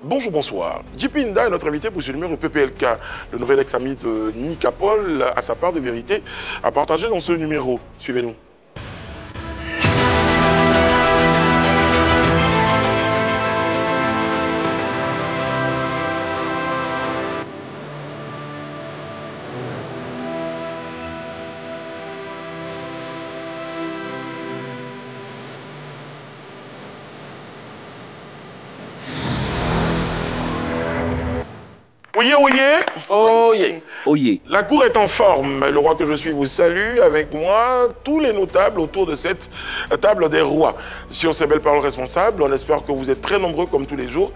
Bonjour, bonsoir. JP Inda est notre invité pour ce numéro de PPLK. Le nouvel ex-ami de Nika Paul a sa part de vérité à partager dans ce numéro. Suivez-nous. Oyez, oyez. Oyez. Oyez. La cour est en forme. Le roi que je suis vous salue. Avec moi, tous les notables autour de cette table des rois. Sur ces belles paroles responsables, on espère que vous êtes très nombreux, comme tous les jours,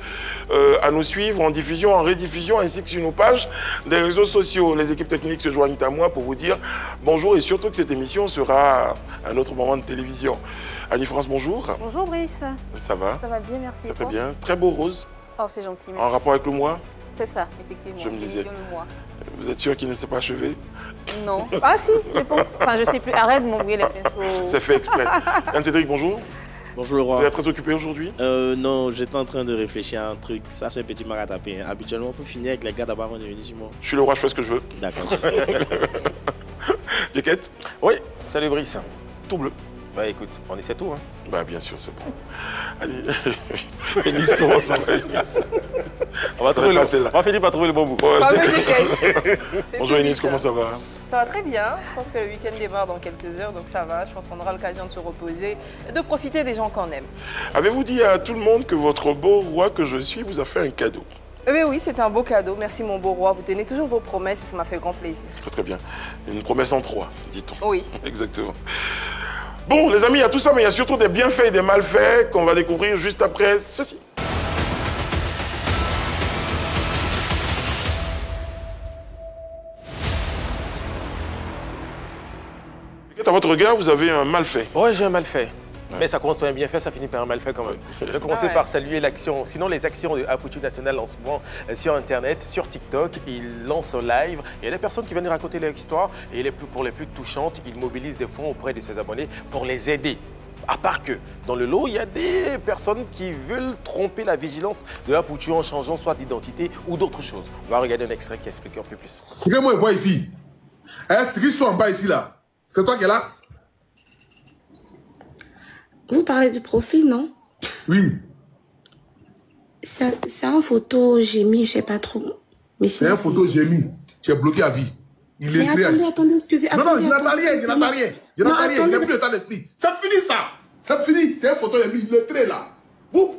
à nous suivre en diffusion, en rediffusion, ainsi que sur nos pages des réseaux sociaux. Les équipes techniques se joignent à moi pour vous dire bonjour et surtout que cette émission sera un autre moment de télévision. Annie-France, bonjour. Bonjour Brice. Ça va? Ça va bien, merci. Très bien. Très beau rose. Oh, c'est gentil. Merci. En rapport avec le mois? C'est ça, effectivement. Je me disais. Le mois. Vous êtes sûr qu'il ne s'est pas achevé? Non. Ah si, je pense. Enfin, je sais plus. Arrête de m'envoyer les pinceaux. C'est fait exprès. Anne-Cédric, bonjour. Bonjour le roi. Vous êtes très occupé aujourd'hui? Non, j'étais en train de réfléchir à un truc. Ça, c'est un petit mal à taper. Hein. Habituellement, pour finir avec les gars, d'abord, on est venu sur moi. Je suis le roi, je fais ce que je veux. D'accord. Jaquette? Oui, salut Brice. Tout bleu. Bah écoute, on essaie tout, hein. Bah bien sûr, c'est bon. Allez, Enis, comment ça va, Enis? On va finir par trouver le bon bout. Ouais, Fameux c'est- Jaquette. Bonjour Enis, comment ça va? Ça va très bien. Je pense que le week-end démarre dans quelques heures, donc ça va. Je pense qu'on aura l'occasion de se reposer et de profiter des gens qu'on aime. Avez-vous dit à tout le monde que votre beau roi que je suis vous a fait un cadeau? Eh bien oui, c'est un beau cadeau. Merci mon beau roi. Vous tenez toujours vos promesses et ça m'a fait grand plaisir. Très très bien. Une promesse en 3, dit-on. Oui. Exactement. Bon, les amis, il y a tout ça, mais il y a surtout des bienfaits et des malfaits qu'on va découvrir juste après ceci. À votre regard, vous avez un malfait. Ouais, j'ai un mal fait. Ouais. Mais ça commence par un bien fait, ça finit par un mal fait quand même. Je vais commencer Ah ouais. par saluer l'action. Sinon, les actions de Aputu National en ce moment sur Internet, sur TikTok, ils lancent un live. Il y a des personnes qui viennent raconter leur histoire et pour les plus touchantes, ils mobilisent des fonds auprès de ses abonnés pour les aider. À part que, dans le lot, il y a des personnes qui veulent tromper la vigilance de Aputu en changeant soit d'identité ou d'autres choses. On va regarder un extrait qui explique un peu plus. Regarde-moi, vois ici. Est-ce qu'ils sont en bas ici, là? C'est toi qui es là? Vous parlez du profil, non? Oui. C'est en photo, j'ai mis, je sais pas trop. Mais C'est une photo que j'ai mis. Tu es bloqué à vie. Il est Mais très... attendez, excusez. Non, non, attendez, je n'attends attendez. rien, je n'attends rien. Je Non, n'attends rien, je attendez. n'ai plus le temps d'esprit. C'est fini, ça. C'est fini. C'est une photo, j'ai mis le trait, là. Vous...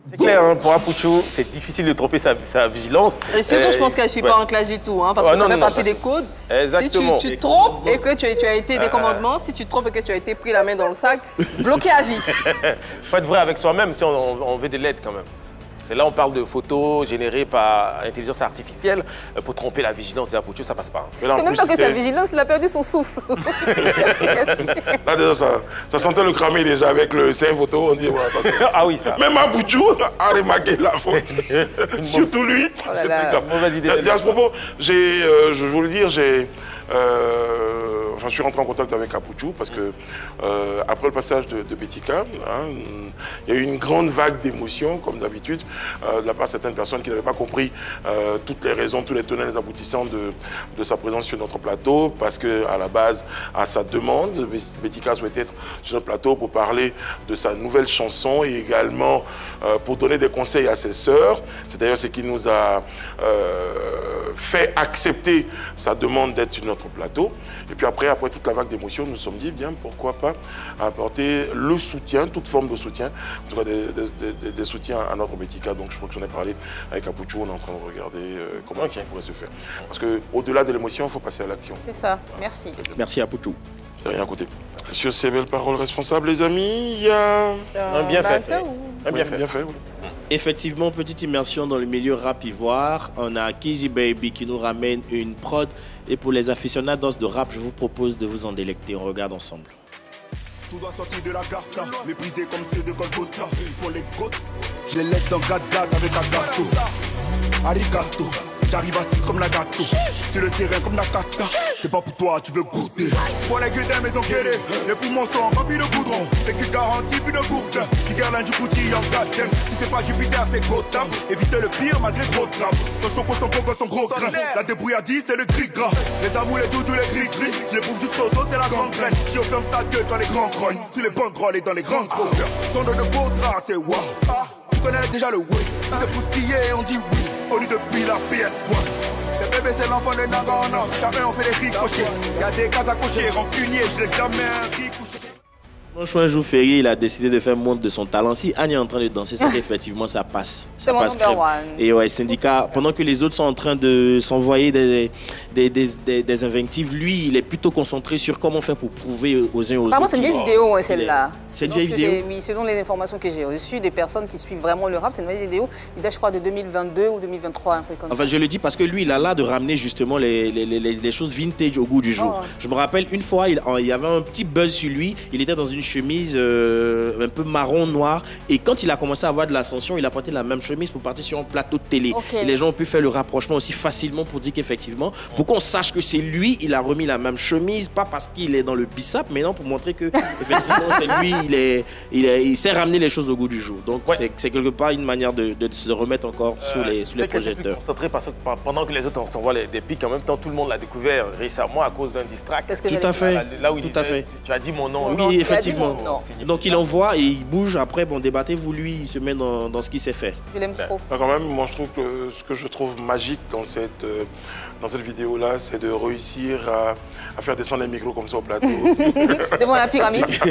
C'est clair, hein, pour Aputu, c'est difficile de tromper sa vigilance. Et surtout, je pense qu'elle ne suit ouais. pas en classe du tout, hein, parce Ouais, que ça non, fait non, partie ça, des c'est- codes. Exactement. Si tu te trompes et que tu as été des commandements, si tu te trompes et que tu as été pris la main dans le sac, bloqué à vie. Faut être vrai avec soi-même si on veut de l'aide quand même. C'est là on parle de photos générées par intelligence artificielle pour tromper la vigilance des Aputu, ça passe pas. Mais là, en C'est même plus, pas que sa c'était- vigilance, il a perdu son souffle. Là, déjà, ça sentait le cramé déjà avec le 5 photos. On dit, ouais, attention. Ah oui, ça. Même Abouchou a remarqué la faute. Surtout lui. C'est plus là. grave. Mauvaise idée. Et à ce propos, je vous le dire, je suis rentré en contact avec Aputu parce que après le passage de Betika, hein, il y a eu une grande vague d'émotions, comme d'habitude, de la part de certaines personnes qui n'avaient pas compris toutes les raisons, tous les tenants et les aboutissants de sa présence sur notre plateau, parce qu'à la base, à sa demande, Betika souhaitait être sur notre plateau pour parler de sa nouvelle chanson et également pour donner des conseils à ses sœurs. C'est d'ailleurs ce qui nous a fait accepter sa demande d'être sur notre plateau. Et puis après toute la vague d'émotions, nous nous sommes dit, bien, pourquoi pas apporter le soutien, toute forme de soutien, en tout cas des soutiens à notre Betika. Donc je crois que j'en ai parlé avec Aputu, on est en train de regarder comment Ok. ça pourrait se faire. Parce qu'au-delà de l'émotion, il faut passer à l'action. C'est ça, merci. Merci à Pouchou. C'est rien à côté. Sur ces belles paroles responsables, les amis, il y a... Un bienfait. Un Ouais, bienfait. bien fait, oui. Effectivement, petite immersion dans le milieu rap ivoire. On a Kizzy Baby qui nous ramène une prod. Et pour les aficionados de rap, je vous propose de vous en délecter. On regarde ensemble. Tout doit sortir de la gata, méprisé comme ceux de Golgotha. Ils font les côtes, je les laisse dans Gad avec Agato. Arigato, J'arrive assise comme la gâteau. Sur le terrain comme Nakata. C'est pas pour toi, tu veux goûter. Pour les gueudins, mais engueulés. Les poumons sont remplis de goudron. C'est que garantie, puis de gourde. Qui garde du coutil en goddamn. Si c'est pas Jupiter, c'est Gotham. Évitez le pire malgré trop de drame. Son choco, son coco, son gros grain. La débrouillardise, c'est le gris gras. Les amours, les doudous, les gris gris. Si les bouffes du soso, c'est la grande graine. Si on ferme sa gueule dans les grands grognes. Si les banderolles et dans les grandes grosses. Son de beaux draps, c'est wow. Tu connais déjà le oui. Si c'est poutillé, on dit oui. On dit depuis la PS1. C'est bébé, c'est l'enfant de Nagana. Chacun on fait des ricochets. Y'a des cases à cocher, rancunier, je laisse jamais un riz couché. Franchement, un jour férié, il a décidé de faire montre de son talent. Si Annie est en train de danser, c'est qu'effectivement ça passe. Ça passe crème. Et ouais, Syndicat, pendant que les autres sont en train de s'envoyer des invectives, lui, il est plutôt concentré sur comment faire pour prouver aux uns aux autres. Apparemment, c'est une vieille vidéo, celle-là. C'est une vieille vidéo. Oui, selon les informations que j'ai reçues des personnes qui suivent vraiment le rap, c'est une vieille vidéo. Il date, je crois, de 2022 ou 2023, un truc comme ça. Enfin, je le dis parce que lui, il a là de ramener justement les choses vintage au goût du jour. Oh. Je me rappelle, une fois, il y avait un petit buzz sur lui. Il était dans une chemise un peu marron noir, et quand il a commencé à avoir de l'ascension, il a porté la même chemise pour partir sur un plateau de télé. Et les gens ont pu faire le rapprochement aussi facilement pour dire qu'effectivement, pour qu'on sache que c'est lui, il a remis la même chemise, pas parce qu'il est dans le bissap, mais non, pour montrer que effectivement c'est lui, il sait ramener les choses au goût du jour. Donc c'est quelque part une manière de se remettre encore sous les projecteurs. Concentré parce que pendant que les autres s'envoient des pics, en même temps tout le monde l'a découvert récemment à cause d'un distract. Tout à fait. Là où il disait, tu as dit mon nom. Oui, effectivement. Donc il envoie et il bouge. Après, bon, débattez-vous, lui, il se met dans ce qu'il sait faire. Je l'aime trop. Quand même, moi je trouve que ce que je trouve magique dans cette vidéo-là, c'est de réussir à faire descendre les micros comme ça au plateau. Devant la pyramide. Il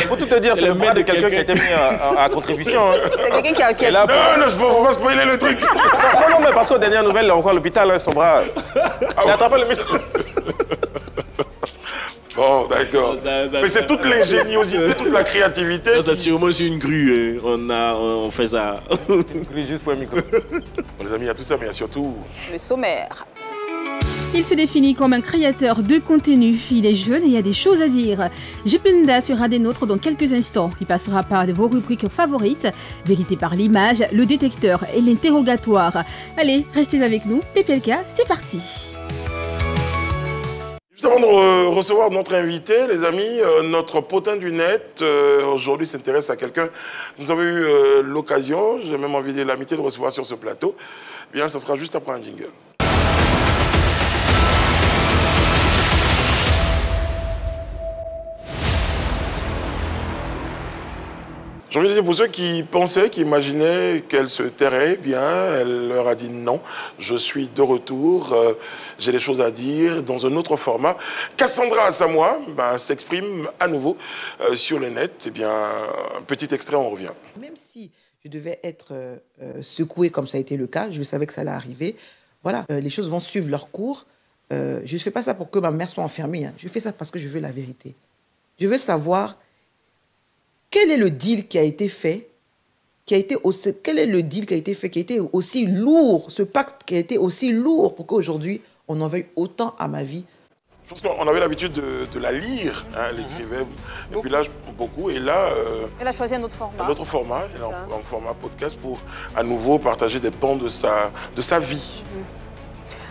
faut tout te dire, c'est le bras de quelqu'un qui a été mis à contribution. C'est quelqu'un qui a... Non, il ne faut pas spoiler le truc. Non, mais parce qu'aux dernières nouvelles, encore à l'hôpital, son bras. Il a attrapé le micro. Bon, d'accord. Mais c'est toute l'ingéniosité, toute la créativité. Ça, sûrement sur une grue, on fait ça. Une grue juste pour un micro. Bon, les amis, il y a tout ça, mais il y a surtout... Le sommaire. Il se définit comme un créateur de contenu. Il est jeune et il y a des choses à dire. Jupenda sera des nôtres dans quelques instants. Il passera par vos rubriques favorites. Vérité par l'image, le détecteur et l'interrogatoire. Allez, restez avec nous. PPLK, c'est parti. Juste avant de recevoir notre invité, les amis, notre potin du net, aujourd'hui s'intéresse à quelqu'un. Nous avons eu l'occasion, j'ai même envie de l'amitié de recevoir sur ce plateau. Bien, ça sera juste après un jingle. J'ai envie de dire, pour ceux qui pensaient, qui imaginaient qu'elle se tairait, bien, elle leur a dit non, je suis de retour, j'ai des choses à dire dans un autre format. Cassandra Samoa s'exprime à nouveau sur le net. Eh bien, un petit extrait, on revient. Même si je devais être secouée comme ça a été le cas, je savais que ça allait arriver. Voilà, les choses vont suivre leur cours. Je ne fais pas ça pour que ma mère soit enfermée. Hein. Je fais ça parce que je veux la vérité. Je veux savoir... Quel est le deal qui a été fait, quel est le deal qui a été fait, qui a été aussi lourd, ce pacte qui a été aussi lourd pour qu'aujourd'hui, on en veuille autant à ma vie? Je pense qu'on avait l'habitude de la lire, hein, elle écrivait, et puis là, beaucoup, et là... elle a choisi un autre format. Un autre format, un format podcast pour à nouveau partager des pans de sa vie.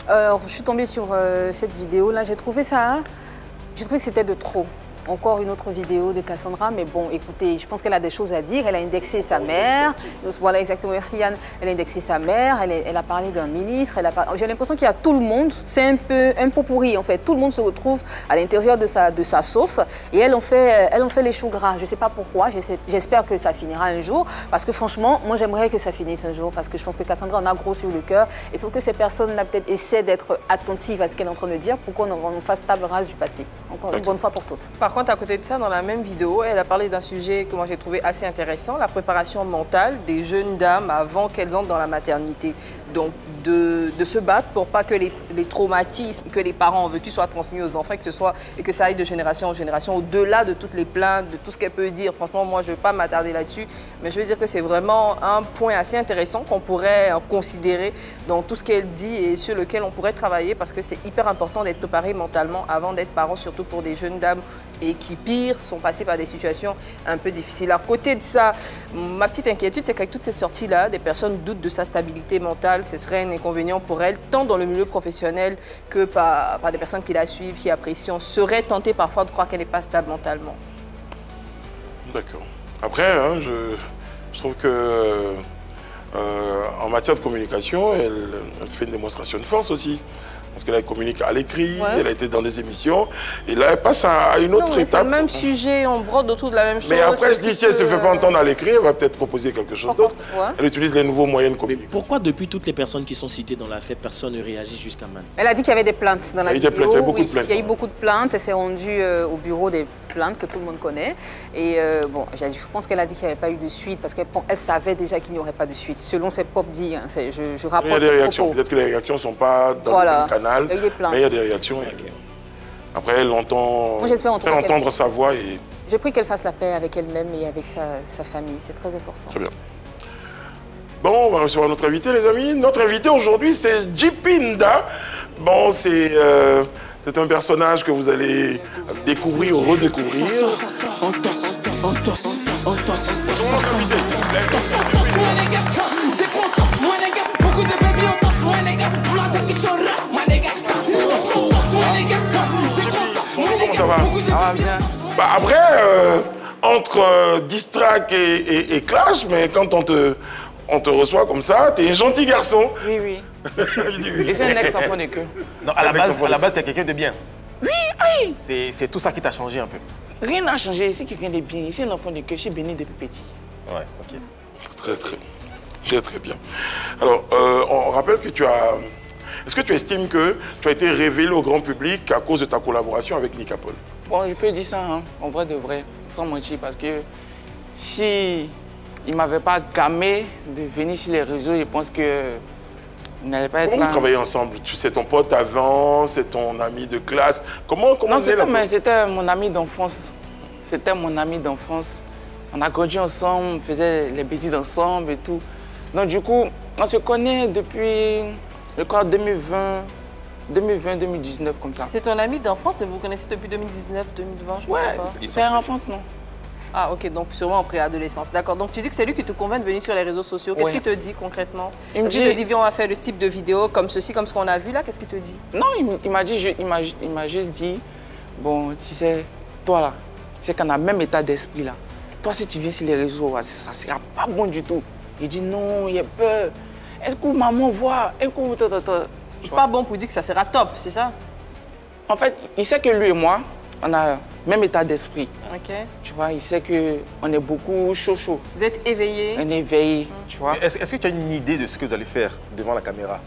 Alors, je suis tombée sur cette vidéo-là, j'ai trouvé que c'était de trop. Encore une autre vidéo de Cassandra, mais bon, écoutez, je pense qu'elle a des choses à dire. Elle a indexé sa mère. Voilà, exactement, merci Yann. Elle a indexé sa mère, elle a parlé d'un ministre. J'ai l'impression qu'il y a tout le monde, c'est un pot pourri en fait. Tout le monde se retrouve à l'intérieur de sa sauce et elles ont fait les choux gras. Je ne sais pas pourquoi, j'espère que ça finira un jour. Parce que franchement, moi j'aimerais que ça finisse un jour parce que je pense que Cassandra en a gros sur le cœur. Il faut que ces personnes-là peut-être essaient d'être attentives à ce qu'elle est en train de dire pour qu'on fasse table rase du passé. Encore une bonne fois pour toutes. Par contre, à côté de ça, dans la même vidéo, elle a parlé d'un sujet que moi j'ai trouvé assez intéressant, la préparation mentale des jeunes dames avant qu'elles entrent dans la maternité. Donc, de se battre pour pas que les traumatismes que les parents ont vécu soient transmis aux enfants, et que ça aille de génération en génération, au-delà de toutes les plaintes, de tout ce qu'elle peut dire. Franchement, moi, je ne veux pas m'attarder là-dessus, mais je veux dire que c'est vraiment un point assez intéressant qu'on pourrait considérer dans tout ce qu'elle dit et sur lequel on pourrait travailler parce que c'est hyper important d'être préparé mentalement avant d'être parent, surtout pour des jeunes dames et qui, pire, sont passés par des situations un peu difficiles. À côté de ça, ma petite inquiétude, c'est qu'avec toute cette sortie-là, des personnes doutent de sa stabilité mentale. Ce serait un inconvénient pour elle, tant dans le milieu professionnel que par des personnes qui la suivent, qui apprécient. On serait tenté parfois de croire qu'elle n'est pas stable mentalement. D'accord. Après, hein, je trouve que en matière de communication, elle fait une démonstration de force aussi. Parce qu'elle communique à l'écrit, elle a été dans des émissions, et là elle passe à une autre étape. C'est le même sujet, on brode autour de la même chose. Mais après, si elle ne se fait pas entendre à l'écrit, elle va peut-être proposer quelque chose d'autre. Elle utilise les nouveaux moyens de communication. Pourquoi depuis toutes les personnes qui sont citées dans l'affaire, personne ne réagit jusqu'à maintenant? Elle a dit qu'il y avait des plaintes dans la vidéo. Il y a beaucoup de plaintes. Il y a eu beaucoup de plaintes, elle s'est rendue au bureau des plaintes que tout le monde connaît. Et bon, je pense qu'elle a dit qu'il n'y avait pas eu de suite, parce qu'elle savait déjà qu'il n'y aurait pas de suite, selon ses propres dires. Je rapporte. Il y a des réactions, peut-être que les réactions ne sont pas dans le même canal. Il y a eu des plaintes. Mais il y a des réactions. Okay. Après, elle entend faire entendre sa voix. Et... J'ai pris qu'elle fasse la paix avec elle-même et avec sa famille. C'est très important. Très bien. Bon, on va recevoir notre invité, les amis. Notre invité aujourd'hui, c'est Jipinda. Bon, c'est un personnage que vous allez découvrir ou redécouvrir. Comment ça va? Ça va bien. Bah après, entre Distrac et Clash, mais quand on te reçoit comme ça, t'es un gentil garçon. Oui, oui. Et c'est un ex-enfant de queue. Non, à la base, c'est quelqu'un de bien. Oui, oui. C'est tout ça qui t'a changé un peu. Rien n'a changé, c'est quelqu'un de bien. C'est un enfant de queue, je suis béni depuis petit. Ouais, ok. Très bien. Alors, on rappelle que tu as... Est-ce que tu estimes que tu as été révélé au grand public à cause de ta collaboration avec Nika Paul? Bon, je peux dire ça, hein, en vrai de vrai, sans mentir, parce que si il ne m'avait pas gamé de venir sur les réseaux, je pense que il n'allait pas être là. Comment vous travaillez ensemble? C'est ton pote avant, c'est ton ami de classe? Comment non, c'était mon ami d'enfance. C'était mon ami d'enfance. On a grandi ensemble, on faisait les bêtises ensemble et tout. Donc du coup, on se connaît depuis... Je crois 2020-2019 comme ça. C'est ton ami d'enfance et vous vous connaissez depuis 2019, 2020, je crois pas. C'est en enfance, non? Ah ok, donc sûrement en préadolescence. D'accord, donc tu dis que c'est lui qui te convainc de venir sur les réseaux sociaux. Qu'est-ce qu'il te dit concrètement? Il te dit, viens, on va faire le type de vidéo comme ceci, comme ce qu'on a vu là. Qu'est-ce qu'il te dit? Non, il m'a juste dit, bon, tu sais, toi là, tu sais qu'on a le même état d'esprit là. Toi, si tu viens sur les réseaux, ça ne sera pas bon du tout. Il dit non, il a peur. Est-ce que maman voit? C'est pas bon pour dire que ça sera top, c'est ça? En fait, il sait que lui et moi, on a le même état d'esprit. Ok. Tu vois, il sait qu'on est beaucoup chaud. Vous êtes éveillés? On est éveillés, tu vois. Est-ce que tu as une idée de ce que vous allez faire devant la caméra?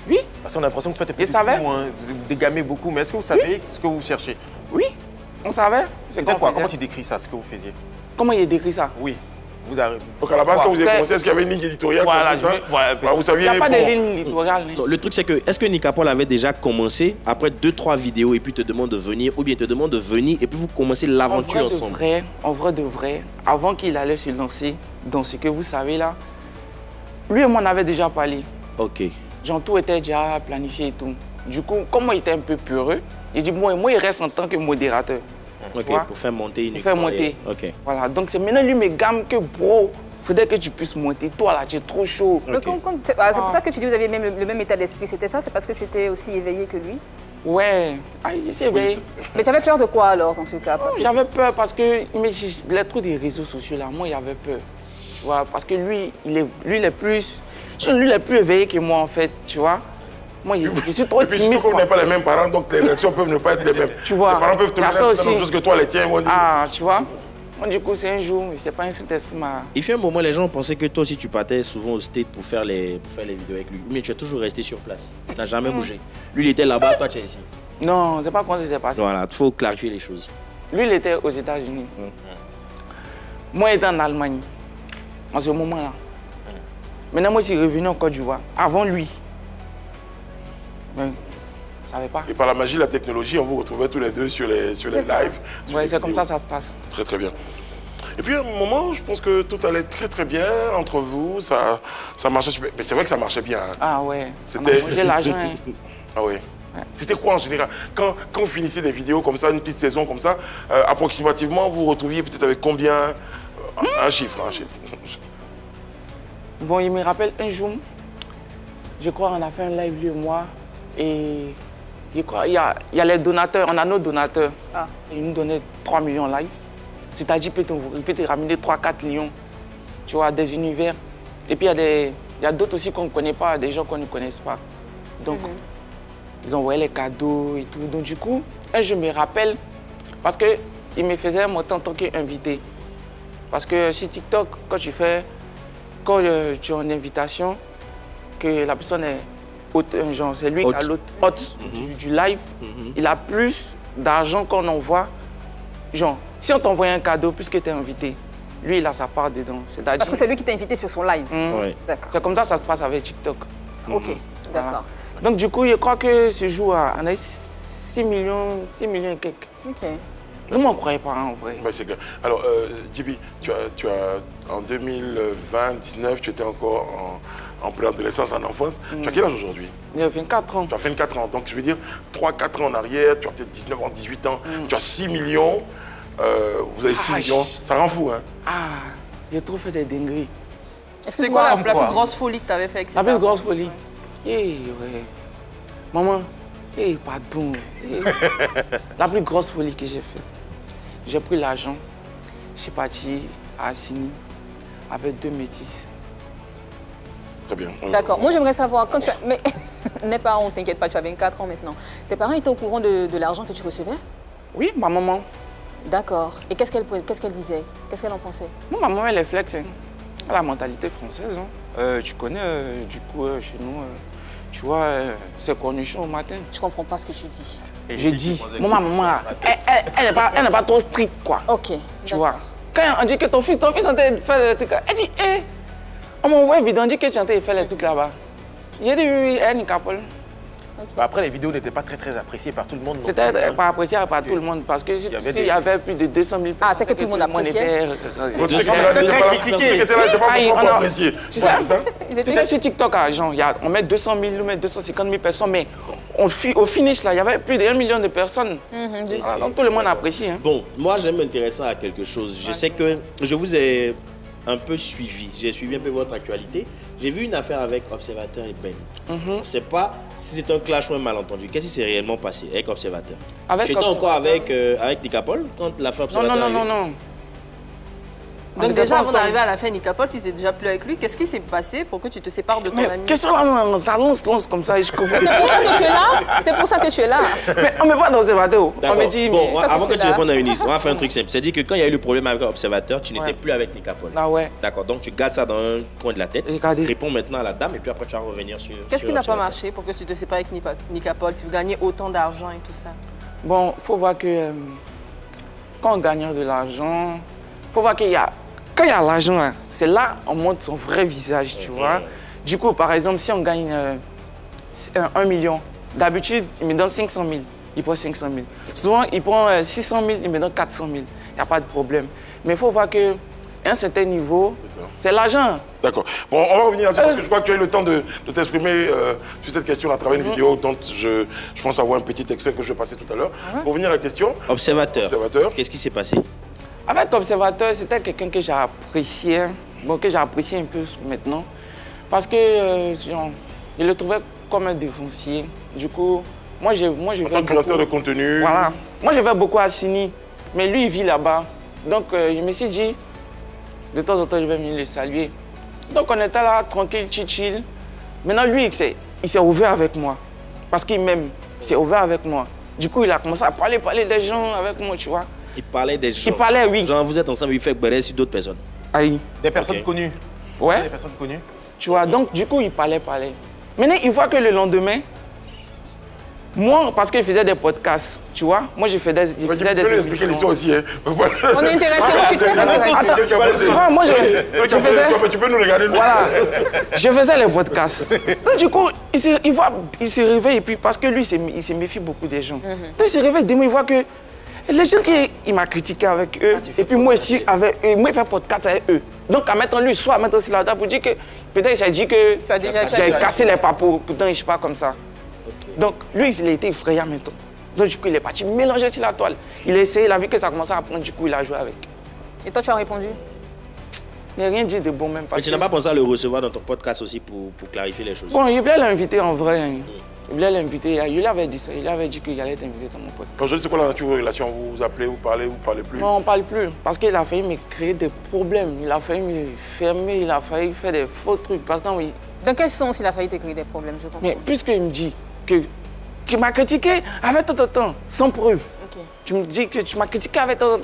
Oui. Parce qu'on a l'impression que vous faites beaucoup, hein, vous dégamez beaucoup, mais est-ce que vous savez ce que vous cherchez? Oui, on savait. C'était quoi? Comment tu décris ça, ce que vous faisiez? Comment il décrit ça? Oui. Vous arrivez. Donc à la base, quand vous avez commencé, est-ce qu'il y avait une ligne éditoriale? Voilà, vous saviez. Il n'y a pas de ligne éditoriale. Le truc, c'est que, est-ce que Nika Paul avait déjà commencé après 2-3 vidéos et puis te demande de venir, ou bien te demande de venir et puis vous commencez l'aventure ensemble? En vrai de vrai, avant qu'il allait se lancer dans ce que vous savez là, lui et moi on avait déjà parlé. Ok. Genre tout était déjà planifié et tout. Du coup, comme moi il était un peu peureux, il dit moi il reste en tant que modérateur. Ok, pour faire monter une histoire. Pour faire monter. Ok. Voilà, donc c'est maintenant lui me gamme que bro, faudrait que tu puisses monter. Toi là, tu es trop chaud. Okay. C'est pour ça que tu dis que vous aviez le même état d'esprit. C'était ça? C'est parce que tu étais aussi éveillé que lui? Ouais, il s'est éveillé. Mais tu avais peur de quoi alors dans ce cas? J'avais peur parce que les trucs des réseaux sociaux là, moi j'avais peur. Tu vois, parce que lui il est plus éveillé que moi en fait, tu vois. Moi, je suis trop timide. Comme on n'est pas les mêmes parents, donc les réactions peuvent ne pas être les mêmes. Tu vois, les parents peuvent te dire la même chose que toi, les tiens. Ah, tu vois. Moi, du coup, c'est un jour, c'est pas un Saint-Esprit. Il fait un moment, les gens pensaient que toi aussi, tu partais souvent au State pour faire les vidéos avec lui. Mais tu es toujours resté sur place. Tu n'as jamais bougé. Lui, il était là-bas, toi, tu es ici. Non, c'est pas comment ça s'est passé. Voilà, il faut clarifier les choses. Lui, il était aux États-Unis. Moi, j'étais en Allemagne. En ce moment-là. Maintenant, moi, je suis revenu en Côte d'Ivoire. Avant lui. Mais je savais pas. Et par la magie de la technologie, on vous retrouvait tous les deux sur les lives. Oui, c'est comme ça se passe. Très bien. Et puis à un moment, je pense que tout allait très bien entre vous. Ça marchait super. Mais c'est vrai que ça marchait bien. Hein. Ah ouais. C'était... J'ai l'argent. Hein. Ah oui. C'était quoi en général? Quand vous finissez des vidéos comme ça, une petite saison comme ça, approximativement, vous vous retrouviez peut-être avec combien? Un chiffre. Bon, il me rappelle un jour, je crois qu'on a fait un live, lui et moi, et je crois il y a les donateurs, on a nos donateurs. Ils nous donnaient 3 millions live. C'est-à-dire qu'il peut te ramener 3-4 millions, tu vois, des univers. Et puis il y a d'autres aussi qu'on ne connaît pas, des gens qu'on ne connaisse pas. Donc, ils envoyaient les cadeaux et tout. Donc du coup, je me rappelle, parce qu'ils me faisaient monter en tant qu'invité. Parce que sur TikTok, quand tu as une invitation, que la personne est hôte, genre c'est lui qui a l'autre hôte du live, il a plus d'argent qu'on envoie. Genre, si on t'envoie un cadeau puisque tu es invité, lui il a sa part dedans. Parce que c'est lui qui t'a invité sur son live. C'est comme ça que ça se passe avec TikTok. Ok, d'accord. Donc du coup, je crois que ce jour, on a eu 6 millions et quelques. Ok. Nous, on ne croyait pas en vrai. C'est clair. Alors, Djiby, tu as en 2020-19, tu étais encore en préadolescence, en enfance. Tu as quel âge aujourd'hui? J'ai 24 ans. Tu as 24 ans. Donc, je veux dire, 3-4 ans en arrière, tu as peut-être 19 ans, 18 ans, tu as 6 millions. Vous avez 6 millions. Ça rend fou, hein? J'ai trop fait des dingueries. C'était quoi la plus grosse folie que tu avais fait avec La plus grosse folie? Maman, pardon. La plus grosse folie que j'ai faite. J'ai pris l'argent, je suis parti à Assini avec 2 métis. Très bien. D'accord. Moi, j'aimerais savoir, quand tu as... Mais n'aie pas honte, t'inquiète pas, tu as 24 ans maintenant. Tes parents étaient au courant de l'argent que tu recevais? Oui, ma maman. D'accord. Et qu'est-ce qu'elle disait? Qu'est-ce qu'elle en pensait? Non, ma maman, elle est flex. Elle a la mentalité française. Tu connais, du coup, chez nous, tu vois, c'est cornichon au matin. Je comprends pas ce que tu dis. Je dis, ma maman, elle n'est pas trop stricte, quoi. Ok. Tu vois. Quand on dit que ton fils en train de faire des trucs, elle dit, on m'envoie une vidéo, on dit que tu es en train de faire les trucs là-bas. J'ai dit, oui, elle n'est capable. Après, les vidéos n'étaient pas très appréciées par tout le monde. C'était pas apprécié par tout le monde parce que s'il y avait plus de 200 000 personnes. C'est que tout le monde appréciait. Très critiqué. Tu sais, sur TikTok, on met 200 000, on met 250 000 personnes, mais au finish, là, il y avait plus de 1 million de personnes. Donc tout le monde apprécie. Bon, moi, j'aime m'intéresser à quelque chose. Je sais que je vous ai un peu suivi. J'ai suivi un peu votre actualité. J'ai vu une affaire avec Observateur et Ben. Je ne sais pas si c'est un clash ou un malentendu. Qu'est-ce qui s'est réellement passé avec Observateur? Tu étais encore avec Nicapol quand l'affaire Observateur Non. Donc déjà, avant d'arriver à la fin, Nicapol, si tu n'es déjà plus avec lui, qu'est-ce qui s'est passé pour que tu te sépares de ton ami? Qu'est-ce que ça lance comme ça et je comprends. C'est pour ça que tu es là. C'est pour ça que tu es là. Mais on me voit dans Observateur. On me dit, bon, avant que tu répondes à Eunice, on va faire un truc simple. C'est-à-dire que quand il y a eu le problème avec Observateur, tu n'étais plus avec Nicapol. Ah ouais. D'accord, donc tu gardes ça dans un coin de la tête. Réponds maintenant à la dame et puis après tu vas revenir sur. Qu'est-ce qui n'a pas marché pour que tu te sépares avec Nicapol si vous gagnez autant d'argent et tout ça? Bon, il faut voir que quand on gagne de l'argent, il faut voir qu'il y a. Quand il y a l'argent, c'est là qu'on montre son vrai visage, tu vois. Du coup, par exemple, si on gagne 1 million, d'habitude, il me donne 500 000. Il prend 500 000. Souvent, il prend 600 000, il me donne 400 000. Il n'y a pas de problème. Mais il faut voir qu'à un certain niveau, c'est l'argent. D'accord. Bon, on va revenir là-dessus parce que je crois que tu as eu le temps de t'exprimer sur cette question à travers une vidéo dont je pense avoir un petit extrait que je vais passer tout à l'heure. Pour revenir à la question. Observateur. Qu'est-ce qui s'est passé? Avec Observateur, c'était quelqu'un que j'ai apprécié, que j'ai apprécié un peu maintenant, parce que je le trouvais comme un défoncier. Du coup, moi je vais en tant que créateur de contenu. Voilà. Moi je vais beaucoup à Assini, mais lui il vit là-bas. Donc je me suis dit, de temps en temps je vais venir le saluer. Donc on était là, tranquille, chill. Maintenant lui il s'est ouvert avec moi, parce qu'il m'aime, il s'est ouvert avec moi. Du coup il a commencé à parler des gens avec moi, tu vois. Il parlait des gens. Il parlait, oui. Genre, vous êtes ensemble, il fait béret sur d'autres personnes. Aïe. Des personnes connues. Ouais. Des personnes connues. Tu vois, donc du coup, il parlait. Maintenant, il voit que le lendemain, moi, parce qu'il faisait des podcasts, tu vois, moi, je faisais des émissions. Tu peux expliquer l'histoire aussi, hein. On est intéressé, moi, je suis très intéressée. Tu vois, moi, je faisais... Tu peux nous regarder, nous. Voilà. Je faisais les podcasts. Donc, du coup, il se réveille, et puis, parce que lui, il se méfie beaucoup des gens. Donc, il se réveille, demain, il voit que les gens il m'a critiqué avec eux, et puis moi aussi, avec eux, moi, il fait podcast avec eux. Donc, à mettre lui, soit à mettre aussi là-dedans pour dire que peut-être il s'est dit que j'ai cassé les papos, pourtant, je ne suis pas comme ça. Okay. Donc, lui, il a été effrayant maintenant. Donc, du coup, il est parti mélanger sur la toile. Il a essayé, il a vu que ça commençait à prendre, du coup, il a joué avec. Et toi, tu as répondu? Il n'a rien dit de bon, même pas. Mais tu n'as pas pensé à le recevoir dans ton podcast aussi pour clarifier les choses? Bon, il voulait l'inviter en vrai. Hein. Il voulait l'inviter. Il lui avait dit ça. Il avait dit qu'il allait t'inviter dans mon podcast. Quand je dis c'est quoi la nature de relation? Vous vous appelez, vous parlez plus? Non, on ne parle plus. Parce qu'il a failli me créer des problèmes. Il a failli me fermer. Il a failli faire des faux trucs. Parce que, oui. Dans quel sens il a failli te créer des problèmes? Je comprends. Mais puisqu'il me dit que tu m'as critiqué avec tant, sans preuve. Okay. Tu me dis que tu m'as critiqué avec tant.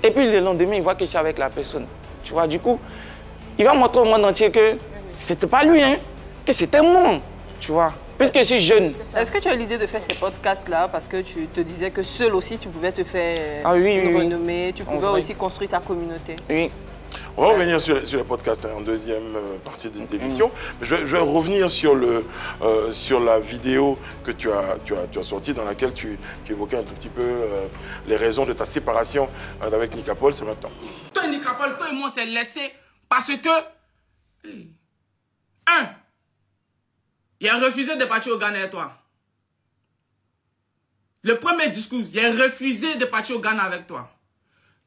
Et puis le lendemain, il voit que je suis avec la personne. Tu vois, du coup, il va montrer au monde entier que c'était pas lui, hein, que c'était moi. Tu vois, puisque je suis jeune. Est-ce que tu as l'idée de faire ces podcasts-là parce que tu te disais que seul aussi tu pouvais te faire une renommée, tu pouvais aussi construire ta communauté? Oui. On va revenir sur les podcasts en deuxième partie de l'émission. Je vais revenir sur la vidéo que tu as sortie dans laquelle tu évoquais un tout petit peu les raisons de ta séparation avec Nika Paul. C'est maintenant. Toi, Nika Paul, toi et moi, on s'est laissé parce que... il a refusé de partir au Ghana avec toi. Le premier discours, il a refusé de partir au Ghana avec toi.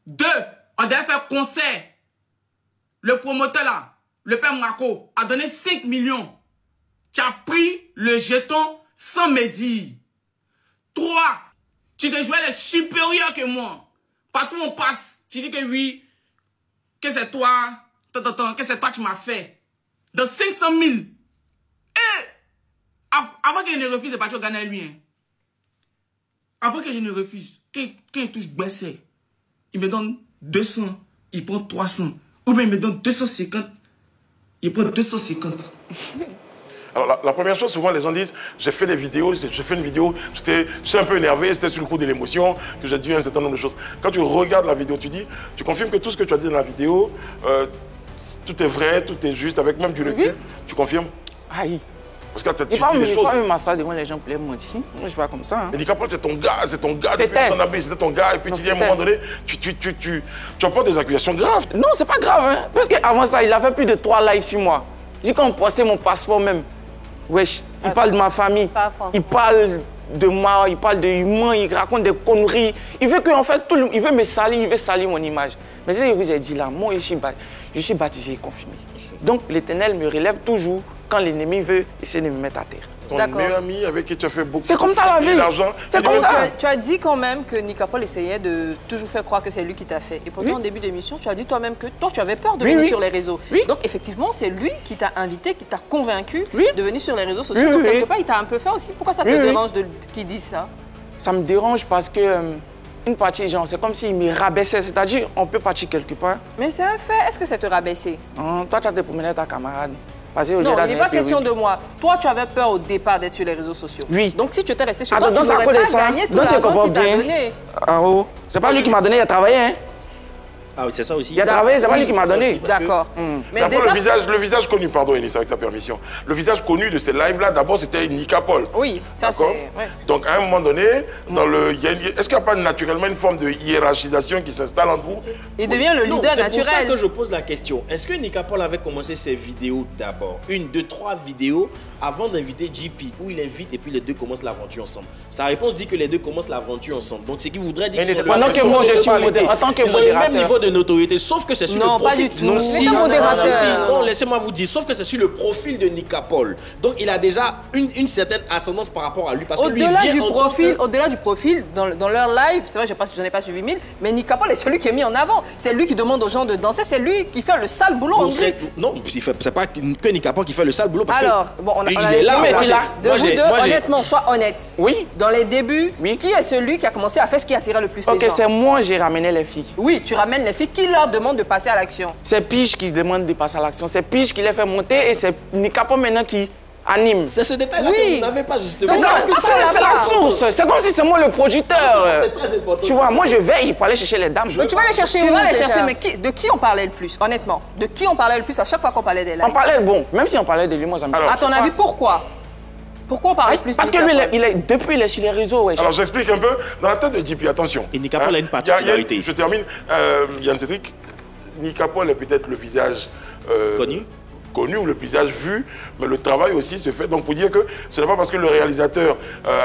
2, on devait faire concert. Le promoteur là, le père Mrako, a donné 5 millions. Tu as pris le jeton sans me dire. 3, tu te jouais les supérieurs que moi. Partout où on passe, tu dis que oui, que c'est toi, que c'est toi qui m'as fait. De 500 000. Et avant que je ne refuse de partir au Ghana lui, hein, avant que je ne refuse, quand il touche Bessé, il me donne 200, il prend 300. Ou bien il me donne 250, il prend 250. Alors la première chose, souvent les gens disent, j'ai fait des vidéos, j'ai fait une vidéo, j'étais un peu énervé, c'était sur le coup de l'émotion, que j'ai dit un certain nombre de choses. Quand tu regardes la vidéo, tu confirmes que tout ce que tu as dit dans la vidéo, tout est vrai, tout est juste, avec même du recul, tu confirmes? Aïe. Parce que tu dis des choses. Il pas devant les gens pour les mentir. Moi, je ne suis pas comme ça. Hein. Mais Nika Paul, c'est ton gars, c'était ton gars, et puis tu dis à un moment donné, tu apportes des accusations graves. Non, c'est pas grave, hein. Parce qu'avant ça, il a fait plus de 3 lives sur moi. J'ai quand on postait mon passeport même. Wesh, il parle de ma famille, il parle de moi, il parle de humain, il raconte des conneries. Il veut que, en fait, il veut me salir, il veut salir mon image. Mais c'est ce que je vous ai dit là, moi, je suis baptisé et confirmé. Donc, l'Éternel me relève toujours quand l'ennemi veut essayer de me mettre à terre. Ton meilleur ami avec qui tu as fait beaucoup c'est comme ça la vie. C'est comme ça. Tu as dit quand même que Nika Paul essayait de toujours faire croire que c'est lui qui t'a fait. Et pourtant, en début d'émission, tu as dit toi-même que toi, tu avais peur de venir sur les réseaux. Donc, effectivement, c'est lui qui t'a invité, qui t'a convaincu de venir sur les réseaux sociaux. Donc, quelque part, il t'a un peu fait aussi. Pourquoi ça te dérange qu'ils disent ça? Ça me dérange parce que une partie, genre, c'est comme s'il me rabaissait. C'est-à-dire, on peut partir quelque part. Mais c'est un fait. Est-ce que c'est te rabaisser? Toi, tu as te promené avec ta camarade. Non, il n'est pas question de moi. Toi, tu avais peur au départ d'être sur les réseaux sociaux. Oui. Donc, si tu étais resté chez toi, tu n'aurais pas gagné tout l'argent qu'il t'a donné. Ah oh, c'est pas lui qui m'a donné, il a travaillé, hein. Ah oui, c'est ça aussi. Il a travaillé, c'est pas lui qui m'a donné. D'accord. Mais déjà... le visage connu, pardon Enis, avec ta permission, le visage connu de ces lives-là, d'abord, c'était Nika Paul. Oui, ça c'est... Ouais. Donc, à un moment donné, est-ce qu'il n'y a pas naturellement une forme de hiérarchisation qui s'installe entre vous? Il devient le leader naturel. C'est pour ça que je pose la question. Est-ce que Nika Paul avait commencé ses vidéos d'abord, 1, 2, 3 vidéos, avant d'inviter JP, où il invite et puis les deux commencent l'aventure ensemble? Sa réponse dit que les deux commencent l'aventure ensemble. Donc, c'est qui voudrait dire qu'ils pendant que moi, je suis modérateur. En tant que modérateur. Ils ont le même niveau de notoriété, sauf que c'est sur le profil. Non, pas du tout. Non, laissez-moi vous dire, sauf que c'est sur le profil de Nika Paul. Donc il a déjà une certaine ascendance par rapport à lui. Au-delà du profil, dans leur live, c'est vrai, j'en ai pas suivi 1000, mais Nika Paul est celui qui est mis en avant. C'est lui qui demande aux gens de danser, c'est lui qui fait le sale boulot en griffe. Non, c'est pas que Nika Paul qui fait le sale boulot. Parce alors, bon, on est là, honnêtement, sois honnête. Oui. Dans les débuts, qui est celui qui a commencé à faire ce qui attirait le plus les gens? Ok, c'est moi, j'ai ramené les filles. Oui, tu ramènes les filles. Qui leur demande de passer à l'action? C'est Pige qui demande de passer à l'action. C'est Pige qui les fait monter et c'est Nika Paul maintenant qui anime. C'est ce détail-là que vous n'avez pas justement. C'est la source. C'est comme si c'est moi le producteur. C'est très important. Tu vois, moi je veille pour aller chercher les dames. Mais tu vas les chercher où? Tu vas les chercher, mais de qui on parlait le plus, honnêtement? De qui on parlait le plus à chaque fois qu'on parlait des lives? On parlait, bon, même si on parlait de lui, moi j'aime bien. À ton avis, pourquoi? Pourquoi on parlait plus? Parce que lui, depuis il est sur les réseaux. Ouais. Alors j'explique un peu. Dans la tête de JP, attention. Et Nika Paul a une particularité. Je termine. Yann Cédric, Nika Paul est peut-être le visage... connu. connu ou le visage vu, mais le travail aussi se fait. Donc pour dire que ce n'est pas parce que le réalisateur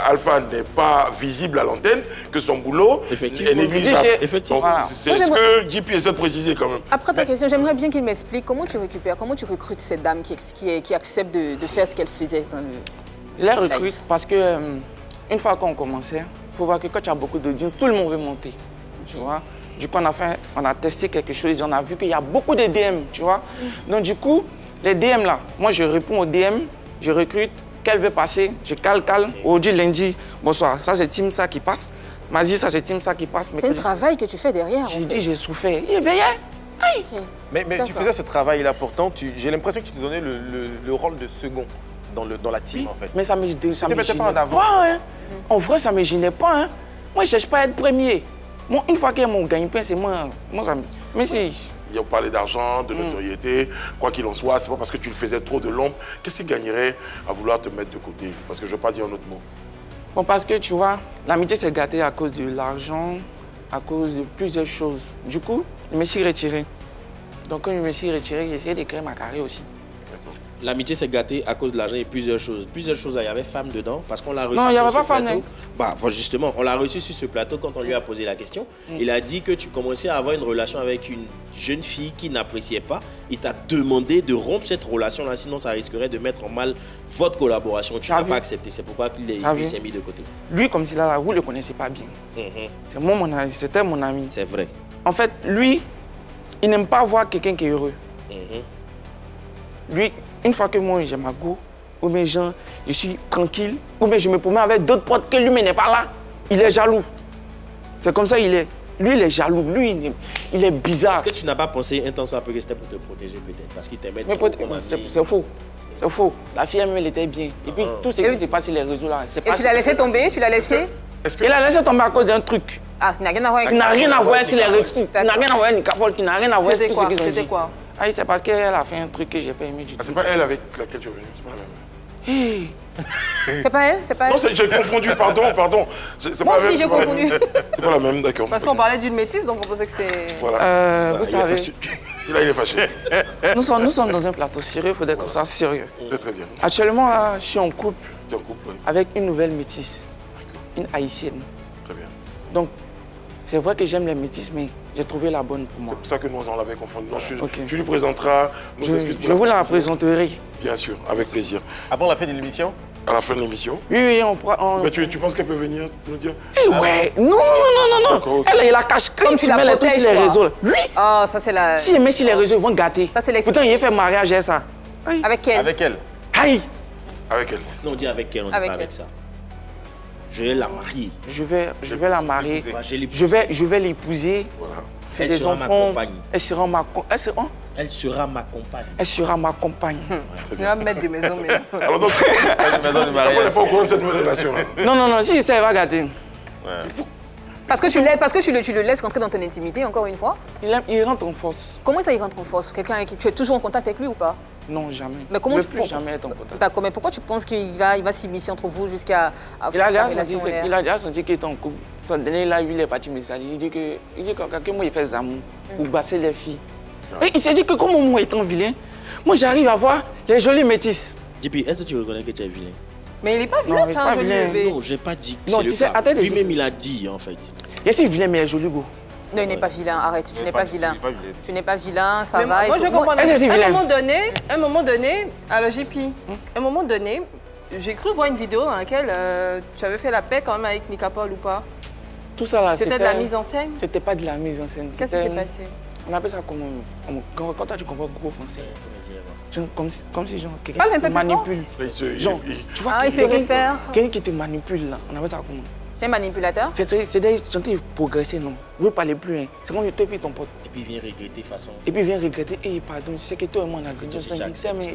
Alpha n'est pas visible à l'antenne que son boulot est négligeable. C'est ce que JP essaie de préciser quand même. Après ta question, j'aimerais bien qu'il m'explique comment tu récupères, comment tu recrutes cette dame qui accepte de faire ce qu'elle faisait dans le... Je les recrute parce que une fois qu'on commençait, il faut voir que quand tu as beaucoup d'audience, tout le monde veut monter. Tu vois? Du coup, on a testé quelque chose et on a vu qu'il y a beaucoup de DM, tu vois. Donc du coup, les DM là, moi je réponds aux DM, je recrute, qu'elle veut passer, je cale. Aujourd'hui, lundi, bonsoir, ça c'est Team ça qui passe. Mardi, ça c'est Team ça qui passe. C'est un travail que tu fais derrière. J'ai dit, j'ai souffert. Il veillait. Okay. Mais tu faisais ce travail-là, pourtant, j'ai l'impression que tu te donnais le rôle de second dans la team, en fait. Mais ça me gênait pas en avant. Hein. En vrai, ça me gênait pas. Hein. Moi, je cherche pas à être premier. Moi, une fois qu'il y a mon gagne-pain, c'est moi ça me... Mais si... On parlait d'argent, de notoriété, quoi qu'il en soit, c'est pas parce que tu le faisais trop de l'ombre. Qu'est-ce qui gagnerait à vouloir te mettre de côté? Parce que je ne veux pas dire un autre mot. Bon, parce que tu vois, l'amitié s'est gâtée à cause de l'argent, à cause de plusieurs choses. Du coup, je me suis retiré. Donc quand je me suis retiré, j'ai essayé de créer ma carrière aussi. L'amitié s'est gâtée à cause de l'argent et plusieurs choses. Plusieurs choses, il y avait femme dedans parce qu'on l'a reçu sur ce plateau. Non, il n'y avait pas femme. Bah, justement, on l'a reçu sur ce plateau quand on lui a posé la question. Il a dit que tu commençais à avoir une relation avec une jeune fille qui n'appréciait pas. Il t'a demandé de rompre cette relation-là, sinon ça risquerait de mettre en mal votre collaboration. Tu n'as pas accepté, c'est pourquoi il s'est mis de côté. Lui, comme s'il là, vous ne le connaissez pas bien. C'était mon ami. C'est vrai. En fait, lui, il n'aime pas voir quelqu'un qui est heureux. Lui, une fois que moi j'ai ma go, ou bien je suis tranquille, ou bien je me promets avec d'autres potes que lui mais n'est pas là, il est jaloux. C'est comme ça il est. Lui il est jaloux, lui il est bizarre. Est-ce que tu n'as pas pensé un temps soit peu que c'était pour te protéger peut-être? Parce qu'il t'aimait trop comme ami. C'est faux. C'est faux. La fille elle était bien. Et puis tout ce qui s'est passé sur les réseaux là, c'est pas... Et tu l'as laissé tomber? Tu l'as laissé? Il a laissé tomber à cause d'un truc. Ah, qui n'a rien à voir avec... Qui n'a rien à voir sur les réseaux. Qui n'a rien à voir avec Nicapol, qui n'a rien à voir avec tout ce qu'ils ont dit. C'était quoi? Ah, c'est parce qu'elle a fait un truc que j'ai pas aimé du tout. C'est pas elle avec laquelle tu es venue, c'est pas la même. C'est pas elle? C'est pas elle? Non, j'ai confondu, pardon. Moi aussi, j'ai confondu. C'est pas la même, d'accord. Parce qu'on parlait d'une métisse, donc on pensait que c'était... Voilà. Vous savez... Là, il est fâché. Nous sommes dans un plateau sérieux, il faudrait qu'on soit sérieux. C'est très bien. Actuellement, là, je suis en couple. Tu es en couple, oui. Avec une nouvelle métisse. Une haïtienne. Très bien. Donc, c'est vrai que j'aime les métisses, mais j'ai trouvé la bonne pour moi. C'est pour ça que nous, on l'avait confondu. Tu lui présenteras. Je vous la présenterai. Bien sûr, avec plaisir. Avant la fin de l'émission? À la fin de l'émission? Oui, on pourra... Mais tu penses qu'elle peut venir nous dire? Ouais, non. Elle la cache quand tu mets les trucs sur les réseaux. Lui? Oh, ça c'est la... Si elle met sur les réseaux, ils vont gâter. Ça c'est l'excuse. Pourtant, il a fait mariage et ça. Avec elle? Avec elle. Aïe! Avec elle. Non, on dit avec elle, on dit pas avec ça. Je vais la marier. Je vais la marier. Je vais l'épouser. Voilà. Faire des enfants. Elle sera ma compagne. Elle sera ma compagne. Je vais mettre des maisons, mais... Alors donc, une maison de mariage. On n'est pas au courant de cette nouvelle relation. Non, si, ça va gâter. Parce que tu le laisses rentrer dans ton intimité, encore une fois? Il rentre en force. Comment ça, il rentre en force? Quelqu'un avec qui tu es toujours en contact avec lui ou pas? Non, jamais. Mais comment tu peux jamais être en contact? D'accord, mais pourquoi tu penses qu'il va s'immiscer entre vous jusqu'à... Il a déjà senti qu'il était en couple. Son dernier live, il est parti me saluer. Il dit que moi, il fait Zamou pour basser les filles. Et il s'est dit que comme moi étant vilain, moi j'arrive à voir les jolies métisses. JP, est-ce que tu reconnais que tu es vilain? Mais il n'est pas vilain, c'est un joli bébé. Non, j'ai pas dit que c'est le cas. Lui-même, il a dit, en fait. Je suis vilain, mais il est joli, go. Non, il n'est pas vilain, arrête, tu n'es pas vilain. Tu n'es pas vilain, ça va. Moi, je comprends. À un moment donné, alors JP, à un moment donné, j'ai cru voir une vidéo dans laquelle tu avais fait la paix quand même avec Nicapol ou pas? Tout ça là, c'était de la mise en scène? C'était pas de la mise en scène. Qu'est-ce qui s'est passé? On appelle ça comment? Quand toi tu comprends gros français. Comme si genre quelqu'un te manipule. Genre, tu vois, il se réfère. Quelqu'un qui te manipule là, on appelle ça comment? C'est un manipulateur? C'est des gens qui progresser, non? Ne veut parler plus, hein. C'est comme toi et puis ton pote. Et puis il vient regretter façon. Et puis il vient regretter, et pardon, tu sais que toi et moi on a regretté,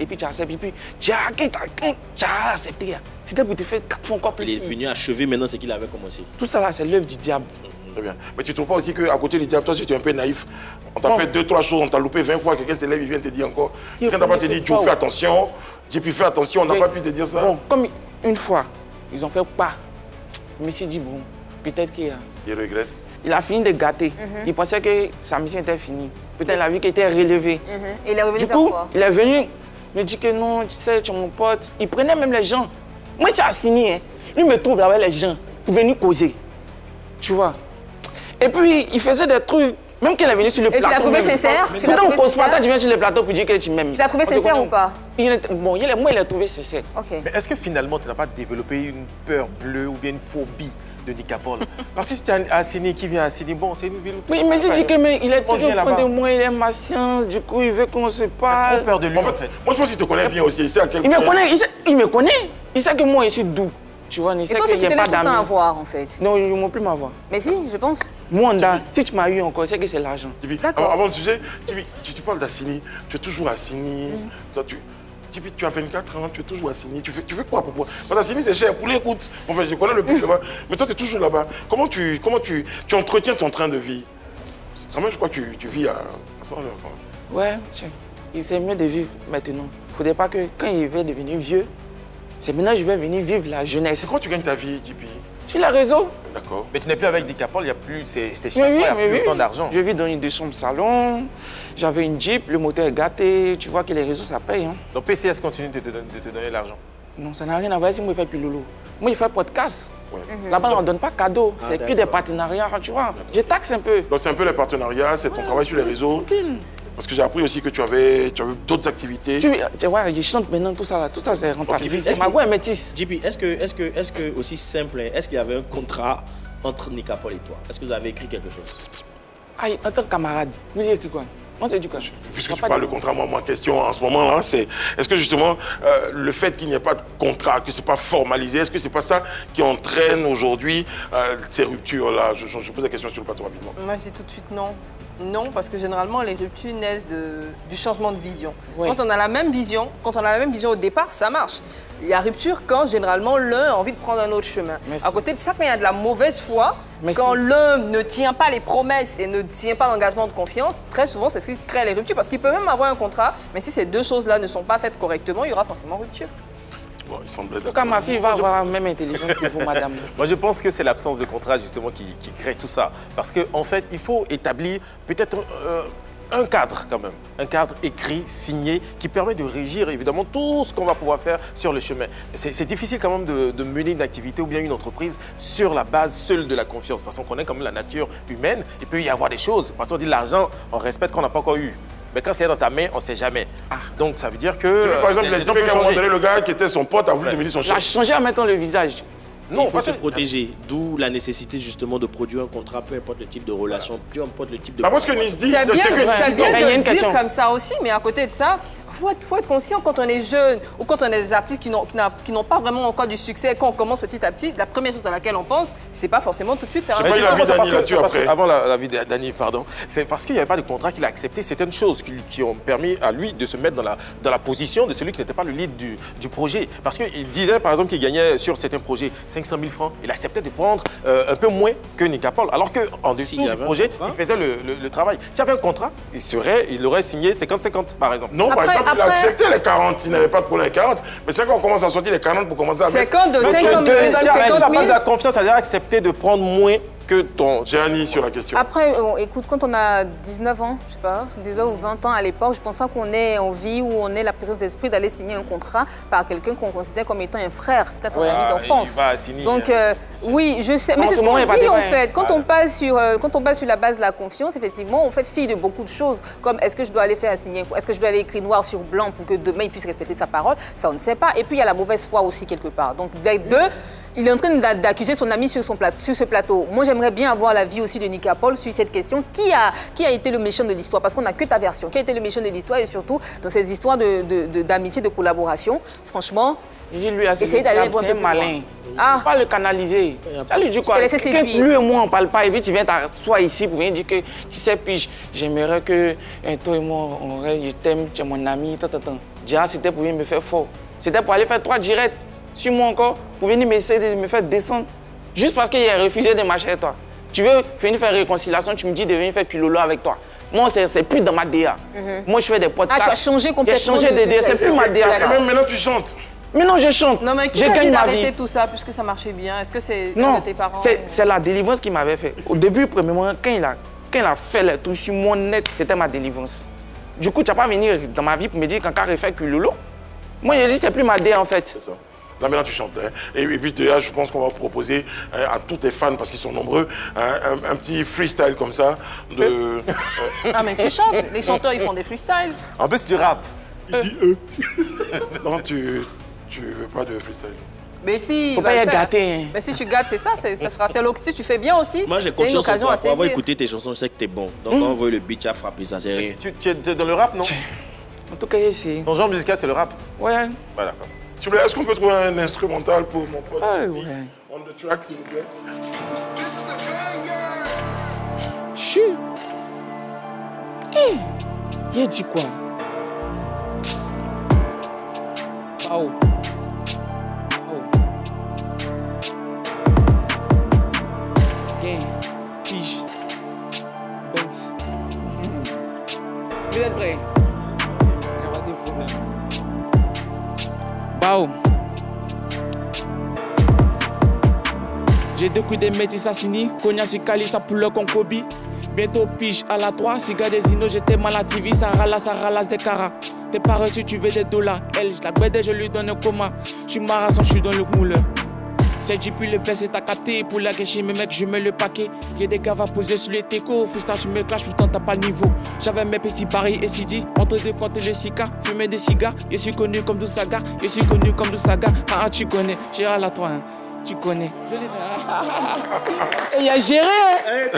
et puis tu acceptes, et puis tu as accepté. C'était pour te faire 4 fois encore plus. Il est venu achever maintenant ce qu'il avait commencé. Tout ça là, c'est l'œuvre du diable. Très bien. Mais tu ne trouves pas aussi qu'à côté du diable, toi, si tu es un peu naïf, on t'a fait 2-3 choses, on t'a loupé 20 fois, quelqu'un se lève, il vient te dire encore. Quelqu'un t'a pas te dit, Joe, fais attention, j'ai pu faire attention, on n'a pas pu te dire ça. Bon, comme une fois, ils ont fait pas. Je me suis dit, bon, peut-être qu'il a... Il regrette. Il a fini de gâter. Il pensait que sa mission était finie. Peut-être la vie qui était relevée. Il est revenu du coup, il est venu me dit que non, tu sais, tu es mon pote. Il prenait même les gens. Moi, c'est Assini, hein. Lui me trouve avec les gens pour venir causer. Tu vois. Et puis, il faisait des trucs, même qu'elle est venue sur le plateau. Et tu l'as trouvé sincère? Quand on cause pas, tu viens sur le plateau pour dire que tu m'aimes. Tu l'as trouvé sincère ou pas? Bon, moi, il a trouvé sincère. Ok. Mais est-ce que finalement, tu n'as pas développé une peur bleue ou bien une phobie de Nicapol? Parce que si tu as Assini qui vient à Assini, bon, c'est une ville où... Oui, mais j'ai dit qu'il est toujours fan de moi, il aime ma science, du coup, il veut qu'on se parle. J'ai trop peur de lui, en fait. Moi, je pense qu'il te connaît bien aussi. Il sait à quel point... Il me connaît. Il sait que moi, je suis doux. Tu vois, il sait qu'il n'y a pas d'amis. À voir, en fait. Non, ils ne m'ont plus m'avoir. Mais si, je pense. Moi, si tu m'as eu encore, c'est que c'est l'argent. D'accord. Avant le sujet, tu parles d'Assini. Tu es toujours Assini. Toi, tu as 24 ans, tu es toujours Assini. Tu fais quoi pour pouvoir... Parce qu'Assini, c'est cher. Pour l'écoute. Enfin, je connais le plus là-bas. Mais toi, tu es toujours là-bas. Comment tu entretiens ton train de vie? Quand même, je crois que tu vis à 100 heures. Ouais, c'est mieux de vivre maintenant. Il ne faudrait pas que quand il va devenir vieux, c'est maintenant que je vais venir vivre la jeunesse. C'est quand tu gagnes ta vie, JP? Sur les réseaux. D'accord. Mais tu n'es plus avec Nicapol, il n'y a plus ces chiffres, il n'y a plus autant d'argent. Je vis dans une 2 chambres salon, j'avais une Jeep, le moteur est gâté, tu vois que les réseaux ça paye. Hein. Donc PCS continue de te donner l'argent? Non, ça n'a rien à voir si moi je fais plus lolo. Moi je fais podcast. Ouais. Là-bas on ne donne pas cadeau, c'est que des partenariats, tu vois. Je taxe un peu. Donc c'est un peu les partenariats, c'est ton travail sur les réseaux. Tranquille. Parce que j'ai appris aussi que tu avais d'autres activités. Tu vois, je chante maintenant, tout ça c'est rentabilisé. Ma voix est métisse. JP, est-ce que aussi simple, est-ce qu'il y avait un contrat entre Nicapol et toi? Est-ce que vous avez écrit quelque chose? Aïe, en tant que camarade, vous avez écrit quoi? On s'est dit quoi? Puisque tu parles de contrat, moi, ma question en ce moment-là, c'est est-ce que justement, le fait qu'il n'y ait pas de contrat, que ce n'est pas formalisé, est-ce que ce n'est pas ça qui entraîne aujourd'hui ces ruptures-là? Je pose la question sur le plateau rapidement. Moi, je dis tout de suite non. Non, parce que généralement, les ruptures naissent du changement de vision. Oui. Quand on a la même vision, au départ, ça marche. Il y a rupture quand, généralement, l'un a envie de prendre un autre chemin. Merci. À côté de ça, quand il y a de la mauvaise foi, quand l'un ne tient pas les promesses et ne tient pas l'engagement de confiance, très souvent, c'est ce qui crée les ruptures. Parce qu'il peut même avoir un contrat, mais si ces deux choses-là ne sont pas faites correctement, il y aura forcément rupture. Bon, il semblait... En tout cas, ma fille va avoir la même intelligence que vous, madame. Moi, je pense que c'est l'absence de contrat, justement, qui crée tout ça. Parce qu'en fait, il faut établir peut-être un cadre, quand même. Un cadre écrit, signé, qui permet de régir, évidemment, tout ce qu'on va pouvoir faire sur le chemin. C'est difficile, quand même, de mener une activité ou bien une entreprise sur la base seule de la confiance. Parce qu'on connaît quand même la nature humaine. Il peut y avoir des choses. Parce qu'on dit l'argent, on respecte qu'on n'a pas encore eu. Mais quand c'est dans ta main, on ne sait jamais. Donc ça veut dire que... Par exemple, qu'à un moment donné, le gars qui était son pote a voulu devenir son chef. Il a changé en mettant le visage. Non, il faut se protéger. D'où la nécessité justement de produire un contrat, peu importe le type de relation, peu importe le type de... Parce que Nice dit... C'est bien de le dire comme ça aussi, mais à côté de ça, il faut être conscient quand on est jeune ou quand on est des artistes qui n'ont pas vraiment encore du succès, quand on commence petit à petit, la première chose à laquelle on pense, c'est pas forcément tout de suite faire un contrat. Avant la vie d'Annie, pardon, c'est parce qu'il n'y avait pas de contrat qu'il a accepté certaines choses qui ont permis à lui de se mettre dans la position de celui qui n'était pas le lead du projet. Parce qu'il disait par exemple qu'il gagnait sur certains projets 500 000 francs. Il acceptait de prendre un peu moins que Nicapol, alors qu'en dessous du projet, il faisait le travail. S'il y avait un contrat, il aurait signé 50-50 par exemple. Non, par exemple, il a accepté les 40, il n'avait pas de problème les 40, mais c'est quand on commence à sortir les 40 pour commencer à mettre... 50 de 500 000 dans le 50 000. Tu n'as pas de la confiance, c'est-à-dire accepter de prendre moins que ton... J'ai Annie sur la question. Après, écoute, quand on a 19 ans, je sais pas, 19 ou 20 ans à l'époque, je pense pas qu'on ait envie ou on ait la présence d'esprit d'aller signer un contrat par quelqu'un qu'on considère comme étant un frère, c'était son ami d'enfance. Donc, oui, je sais, mais c'est ce qu'on dit en fait. Quand on passe sur la base de la confiance, effectivement, on fait fi de beaucoup de choses, comme est-ce que je dois aller faire signer, est-ce que je dois aller écrire noir sur blanc pour que demain il puisse respecter sa parole, ça on ne sait pas. Et puis il y a la mauvaise foi aussi quelque part. Donc, les deux, il est en train d'accuser son ami sur ce plateau. Moi, j'aimerais bien avoir l'avis aussi de Nicapol sur cette question. Qui a été le méchant de l'histoire? Parce qu'on n'a que ta version. Qui a été le méchant de l'histoire? Et surtout, dans ces histoires d'amitié, de collaboration, franchement, essayez d'aller un peu plus malin. Ah. Pas le canaliser. Ça lui dit quoi? Que lui et moi, on ne parle pas. Et puis, tu viens t'asseoir ici pour venir dire que, tu sais, puis j'aimerais que toi et moi, je t'aime, tu es mon ami, Déjà, c'était pour venir me faire fort. C'était pour aller faire 3 directs sur moi encore, pour venir m'essayer de me faire descendre. Juste parce qu'il a refusé de marcher avec toi. Tu veux venir faire réconciliation, tu me dis de venir faire culolo avec toi. Moi, c'est plus dans ma DA. Moi, je fais des podcasts. Ah, tu as changé complètement. J'ai changé de DA, c'est plus ma DA. Même maintenant, tu chantes. Mais non, je chante. Non, mais qui t'a dit d'arrêter tout ça puisque ça marchait bien? Est-ce que c'est de tes parents? C'est la délivrance qui m'avait fait. Au début, premièrement, quand il a fait les trucs sur mon net, c'était ma délivrance. Du coup, tu vas pas venir dans ma vie pour me dire qu'un carré fait culolo. Moi, je dis, c'est plus ma dé en fait. C'est ça. Là, maintenant, tu chantes. Hein. Et puis, déjà, je pense qu'on va proposer à tous tes fans, parce qu'ils sont nombreux, un petit freestyle comme ça. Ah, mais tu chantes. Les chanteurs, ils font des freestyles. En plus, tu rappes. Il dit eux. Non, tu veux pas de freestyle. Mais si, faut pas y être gâté. Hein. Mais si tu gâtes, c'est ça, ça sera. Si tu fais bien aussi, moi j'ai c'est une occasion à saisir. Pour avoir écouté tes chansons, je sais que t'es bon. Donc quand on voit le beat, tu as frappé, ça c'est rien. Tu es dans le rap, non? En tout cas, c'est. Ton genre musical, c'est le rap? Ouais. Ouais, d'accord. S'il vous plaît, est-ce qu'on peut trouver un instrumental pour mon pote? Ah ouais. On the track, s'il vous plaît. Chut. Hé, il a dit quoi? Oh. Gang, Pige, Benz. Vous êtes prêts? Il y aura des problèmes. Bao. J'ai deux coups de métis assassinis, cognac sur Cali, ça poule comme Kobe. Bientôt pige à la 3, cigare des inos, j'étais mal à TV, ça ralasse des caras. T'es pas reçu, tu veux des dollars. Elle, je la guette, je lui donne un coma. Je suis marathon, je suis dans le mouleur. C'est JP le père, c'est ta capté. Pour la gâcher, mes mecs, je mets le paquet. Y'a des gars va poser sur les técos. Freestyle, je me clash, pourtant t'as pas le niveau. J'avais mes petits paris et CD. Entre deux comptes le Sika, fumer des cigares. Je suis connu comme du Saga. Je suis connu comme du Saga. Ah, tu connais, j'ai à la 3, hein. Tu connais. Je l'ai dit. Et il a géré, hein.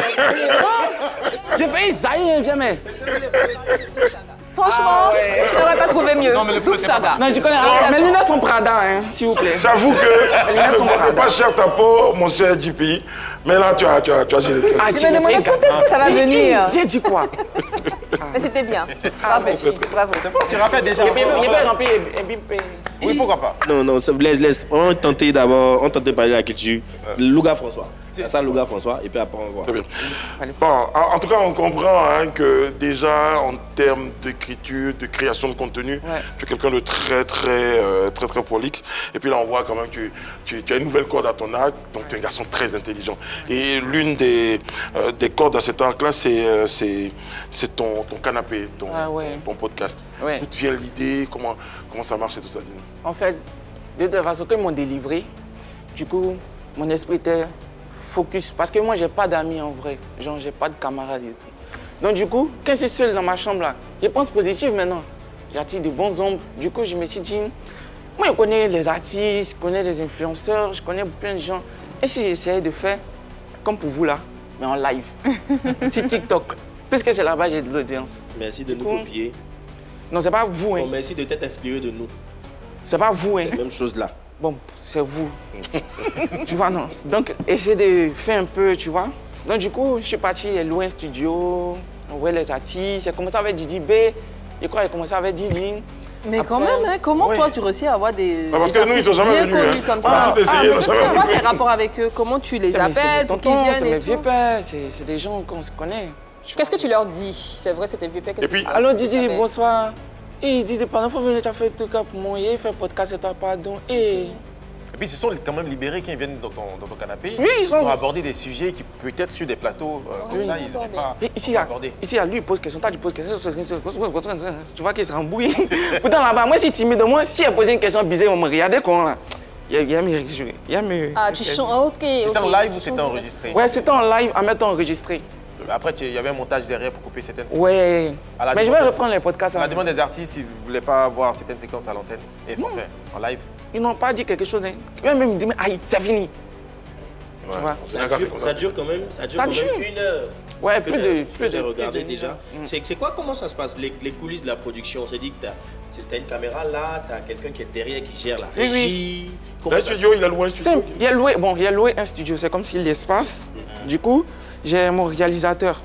J'ai failli zaïr, jamais. Franchement, je n'aurais pas trouvé mieux. Tout Saga. Non, je connais. Mes lunettes sont Prada, hein, s'il vous plaît. J'avoue que ne vendez pas cher ta peau, mon cher JP. Mais là, tu as géré. Tu me demandais quand est-ce que ça va venir. J'ai dit quoi? Mais c'était bien. Bravo. Bravo. C'est bon, tu rappelles déjà. Il peut remplir un bip. Oui, pourquoi pas? Non, laisse. On tentait d'abord, de parler de la culture. Louga François. Ça, Louga François, et puis après on voit. Très bien. Bon, en tout cas, on comprend hein, que déjà, en termes d'écriture, de création de contenu, tu es quelqu'un de très prolixe. Et puis là, on voit quand même que tu as une nouvelle corde à ton arc, donc tu es un garçon très intelligent. Et l'une des cordes à cet arc-là, c'est ton canapé, ton podcast. D'où te vient l'idée, comment ça marche et tout ça, dis-nous. En fait, de façon qu'ils m'ont délivré, du coup, mon esprit était focus. Parce que moi, j'ai pas d'amis en vrai. Genre, j'ai pas de camarades et tout. Donc, du coup, quand je suis seul dans ma chambre là, je pense positif maintenant. J'attire de bons ombres. Du coup, je me suis dit, moi, je connais les artistes, je connais les influenceurs, je connais plein de gens. Et si j'essayais de faire, comme pour vous là, mais en live, sur TikTok, puisque c'est là-bas j'ai de l'audience. Merci de nous copier. Non, c'est pas vous. Hein. Bon, merci de t'être inspiré de nous. C'est pas vous. Hein. La même chose là. Bon, c'est vous. Tu vois, non. Donc, essayer de faire un peu, tu vois. Donc, du coup, je suis parti louer un studio, on voit les artistes. J'ai commencé avec Didi B. Je crois que j'ai commencé avec Didi. Mais quand même, hein, comment toi tu réussis à avoir des artistes bien connus comme ça? C'est quoi tes rapports avec eux? Comment tu les appelles pour qu'ils viennent et tout? C'est mes vieux pères, c'est des gens qu'on se connaît. Qu'est-ce que tu leur dis? C'est vrai, c'était vieux père. Et puis, alors Didi, bonsoir. Et il dit, pendant qu'il faut venir, tu as fait tout cas pour moi, il fait un podcast et tu pardon. Et puis, ils se sont quand même libérés quand ils viennent dans ton canapé. Oui, ils sont. Pour aborder des sujets qui, peut-être, sur des plateaux comme ça, ils n'ont pas abordé. Ici, lui, il pose question, toi, tu poses question. Tu vois qu'il se rembouille. Pourtant, là-bas, moi, si timide de moi, si elle posait une question bizarre, on me regardait comment là. Il y a mes. Ah, tu chantes, ok. C'était en live ou c'était enregistré? Ouais, c'était en live, en mettant enregistré. Après, il y avait un montage derrière pour couper certaines séquences. Ouais. Mais je vais reprendre les podcasts. À la demande des artistes, ils ne voulaient pas voir certaines séquences à l'antenne. Et enfin, en live. Ils n'ont pas dit quelque chose. Hein. Même ils me disent, aïe, c'est fini. Ouais. Tu vois? Ça dure quand même, une heure. Ouais, plus de. J'ai regardé déjà. C'est quoi, comment ça se passe, les coulisses de la production? On s'est dit que tu as une caméra là, tu as quelqu'un qui est derrière qui gère la régie. Le studio, il a loué un studio. Il a loué un studio, c'est comme si l'espace. Du coup, j'ai mon réalisateur.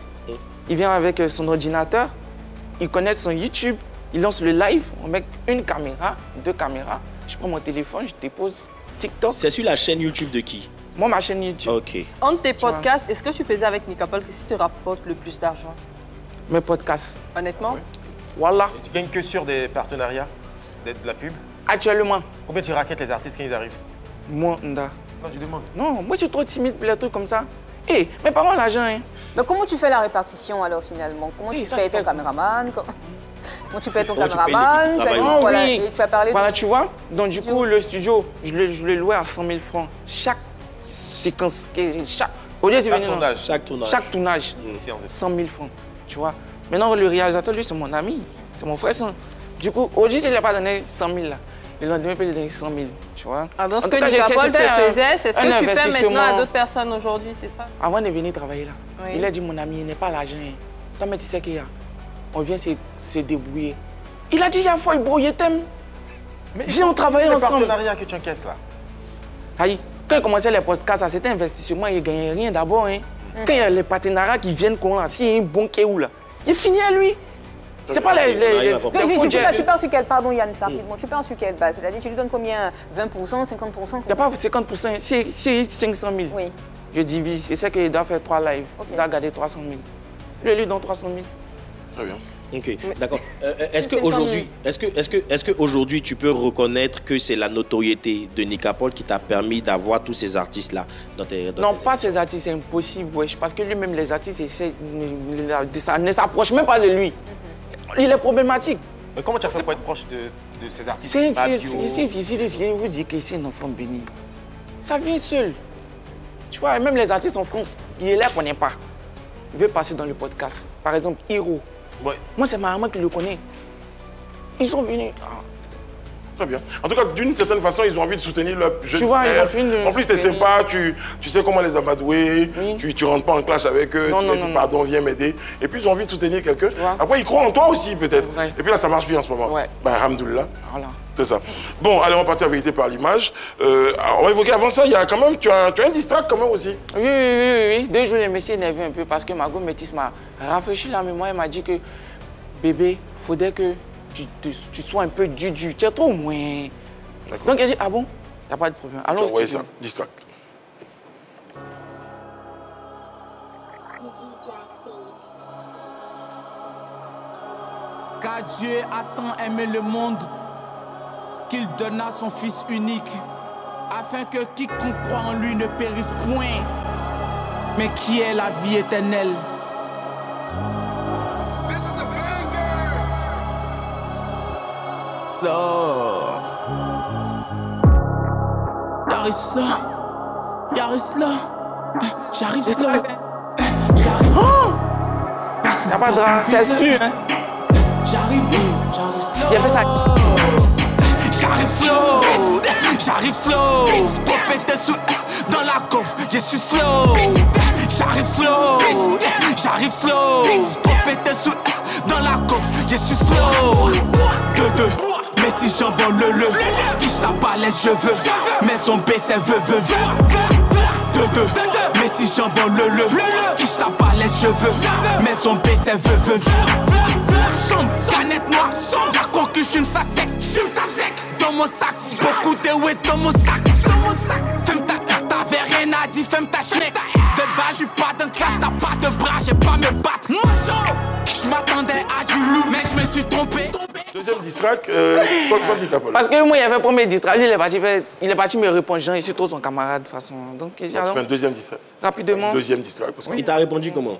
Il vient avec son ordinateur, il connecte son YouTube, il lance le live, on met une caméra, 2 caméras. Je prends mon téléphone, je dépose TikTok. C'est sur la chaîne YouTube de qui? Moi, ma chaîne YouTube. Ok. Entre tes podcasts, est-ce que tu faisais avec Nicapol, qu'est-ce qui te rapporte le plus d'argent? Mes podcasts. Honnêtement? Voilà. Et tu gagnes que sur des partenariats, de la pub? Actuellement. Combien tu raquettes les artistes quand ils arrivent? Moi, Nda. Non, tu demandes. Non, moi, je suis trop timide pour les trucs comme ça. Hé, mes parents ont l'argent, hein. Donc, comment tu fais la répartition alors finalement? Comment tu payes ton caméraman? Bon, tu payes ton caméraman, voilà, et tu vas parler. Voilà, tu vois. Donc du coup, le studio, je l'ai loué à 100 000 francs. Chaque séquence, chaque tournage, 100 000 francs. Tu vois. Maintenant, le réalisateur, lui, c'est mon ami, c'est mon frère. Du coup, aujourd'hui, il n'a pas donné 100 000 là. Le lendemain, il peut lui donner 100 000, tu vois. Ah, donc ce que Nicapol te faisait, c'est ce que tu fais maintenant à d'autres personnes aujourd'hui, c'est ça? Avant de venir travailler là, il a dit, mon ami, il n'est pas l'argent. Toi, mais tu sais qu'il y a. On vient se débrouiller. Il a dit, il y a fois, il brouille, t'aime. Viens, on travaille ensemble. Le partenariat que tu encaisses là. Aïe, quand il commençait les podcasts, c'était investissement, il ne gagnait rien d'abord. Hein. Quand il y a les partenariats qui viennent, s'il y a un bon kéou là, il finit à lui. C'est pas les tu pars sur quelle, pardon Yann, rapidement, tu pars sur quelle base? C'est-à-dire, tu lui donnes combien? 20%, 50%? Il n'y a pas 50%, c'est 500 000. Oui. Je divise, je sais qu'il doit faire 3 lives, il doit garder 300 000. Je lui donne 300 000. Très bien. Ok, d'accord. Est-ce qu'aujourd'hui, tu peux reconnaître que c'est la notoriété de Nicapol qui t'a permis d'avoir tous ces artistes-là dans tes Non, pas ces artistes, c'est impossible, wesh, parce que lui-même, les artistes, ça ne s'approche même pas de lui. Il est problématique. Mais comment tu as fait pour être proche de ces artistes? Je vous dis que c'est un enfant béni. Ça vient seul. Tu vois, même les artistes en France, il est là qu'on n'est pas. Il veut passer dans le podcast. Par exemple, Hiro. Ouais. Moi, c'est ma maman qui le connaît. Ils sont venus. Très bien. En tout cas, d'une certaine façon, ils ont envie de soutenir leur jeune. Tu vois, ils ont fini de. En plus, tu es sympa, tu sais comment les amadouer, tu rentres pas en clash avec eux, tu dis pardon, viens m'aider. Et puis, ils ont envie de soutenir quelqu'un. Après, ils croient en toi aussi, peut-être. Ouais. Et puis là, ça marche bien en ce moment. Ouais. Ben, alhamdoulilah. Voilà. C'est ça. Bon, allez, on va partir à vérité par l'image. On va évoquer avant ça, il y a quand même, tu as un distract quand même aussi. Oui. 2 jours, le monsieur énervé un peu parce que ma go métisse m'a rafraîchi la mémoire et m'a dit que bébé, il faudrait que tu sois un peu dur. Tu es trop moins. Donc, il a dit, ah bon, il n'y a pas de problème. Allons au studio. Ça, distract. Car Dieu a tant aimé le monde qu'il donna son Fils unique, afin que quiconque croit en lui ne périsse point, mais qui ait la vie éternelle. J'arrive slow. J'arrive slow. Y'a pas de drap, c'est exclu, hein. J'arrive slow. Il a fait ça. J'arrive slow. Popé tes sous dans la coffre, je suis slow. J'arrive slow. Popé tes sous dans la coffre, je suis slow. Mes petits jambons le qui je tape pas les cheveux, mais son B c'est veut. Mes petits jambons le qui je tape pas les cheveux, mais son B c'est veut. Sombre, canette noire, la concu fume ça sec, dans mon sac, beaucoup de ouais dans mon sac. Femme t'avais rien à dire, femme ta schneck. De base, j'suis pas dans clash, t'as pas de bras, j'ai pas me battre. Je m'attendais à du loup, mais je me suis trompé. Deuxième distract, parce que moi, il y avait un premier distract, lui, il est parti me répondre, Jean, et surtout son camarade, de toute façon. Donc, tu fais un deuxième distract. Rapidement. Deuxième distract. Parce que... Il t'a répondu comment?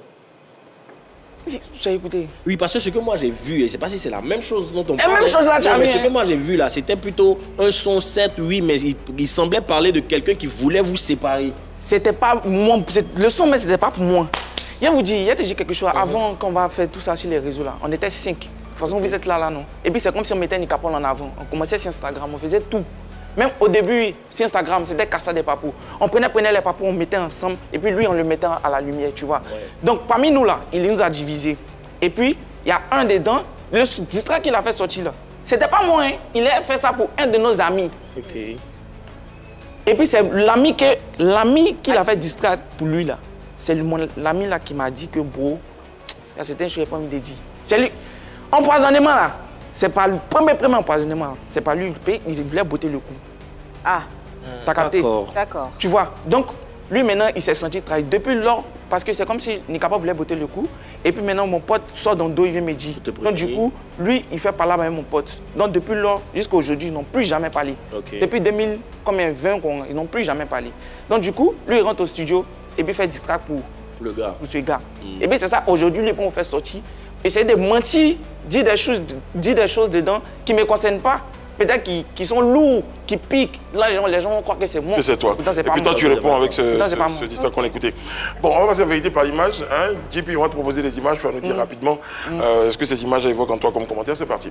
J'ai écouté. Oui, parce que ce que moi j'ai vu, et je sais pas si c'est la même chose dont on parle. C'est la même chose là, tu as vu. Ce que moi j'ai vu là, c'était plutôt un son 7, oui, mais il semblait parler de quelqu'un qui voulait vous séparer. C'était pas moi, le son, mais c'était pas pour moi. Il te dit quelque chose, avant qu'on va faire tout ça sur les réseaux là, on était 5. De toute façon, vous êtes là, non. Et puis c'est comme si on mettait Nicapol en avant. On commençait sur Instagram, on faisait tout. Même au début, sur Instagram, c'était Cassa des Papous. On prenait les papous, on mettait ensemble, et puis lui, on le mettait à la lumière, tu vois. Ouais. Donc parmi nous là, il nous a divisés. Et puis, il y a un dedans, le distract qu'il a fait sortir là. C'était pas moi, hein. Il a fait ça pour un de nos amis. Ok. Et puis c'est l'ami qu'il a fait distract pour lui là. C'est l'ami là qui m'a dit que bro, il y a certaines choses qu'il n'a pas envie de dire. C'est lui. Empoisonnement là. C'est pas le premier empoisonnement. C'est pas lui, il voulait botter le coup. Ah. T'as capté? D'accord. Tu vois, donc lui maintenant il s'est senti trahi. Depuis lors, parce que c'est comme si Nicapol voulait botter le coup. Et puis maintenant mon pote sort dans le dos, il vient me dire. Donc du coup, lui il fait parler avec mon pote. Donc depuis lors, jusqu'à aujourd'hui, ils n'ont plus jamais parlé. Okay. Depuis 2020, ils n'ont plus jamais parlé. Donc du coup, lui il rentre au studio et puis fait distract pour le gars. Pour ce gars. Et puis c'est ça, aujourd'hui, lui on fait sortir essayer de mentir, dire des choses dedans qui ne me concernent pas. Peut-être qui sont lourds, qui piquent. Là, les gens vont croire que c'est moi. Que c'est toi. Pourtant, Et puis toi, tu réponds avec ce discours qu'on a écouté. Bon, on va passer à la vérité par l'image. Hein. JP, on va te proposer des images. Tu vas nous dire rapidement ce que ces images évoquent en toi comme commentaire. C'est parti.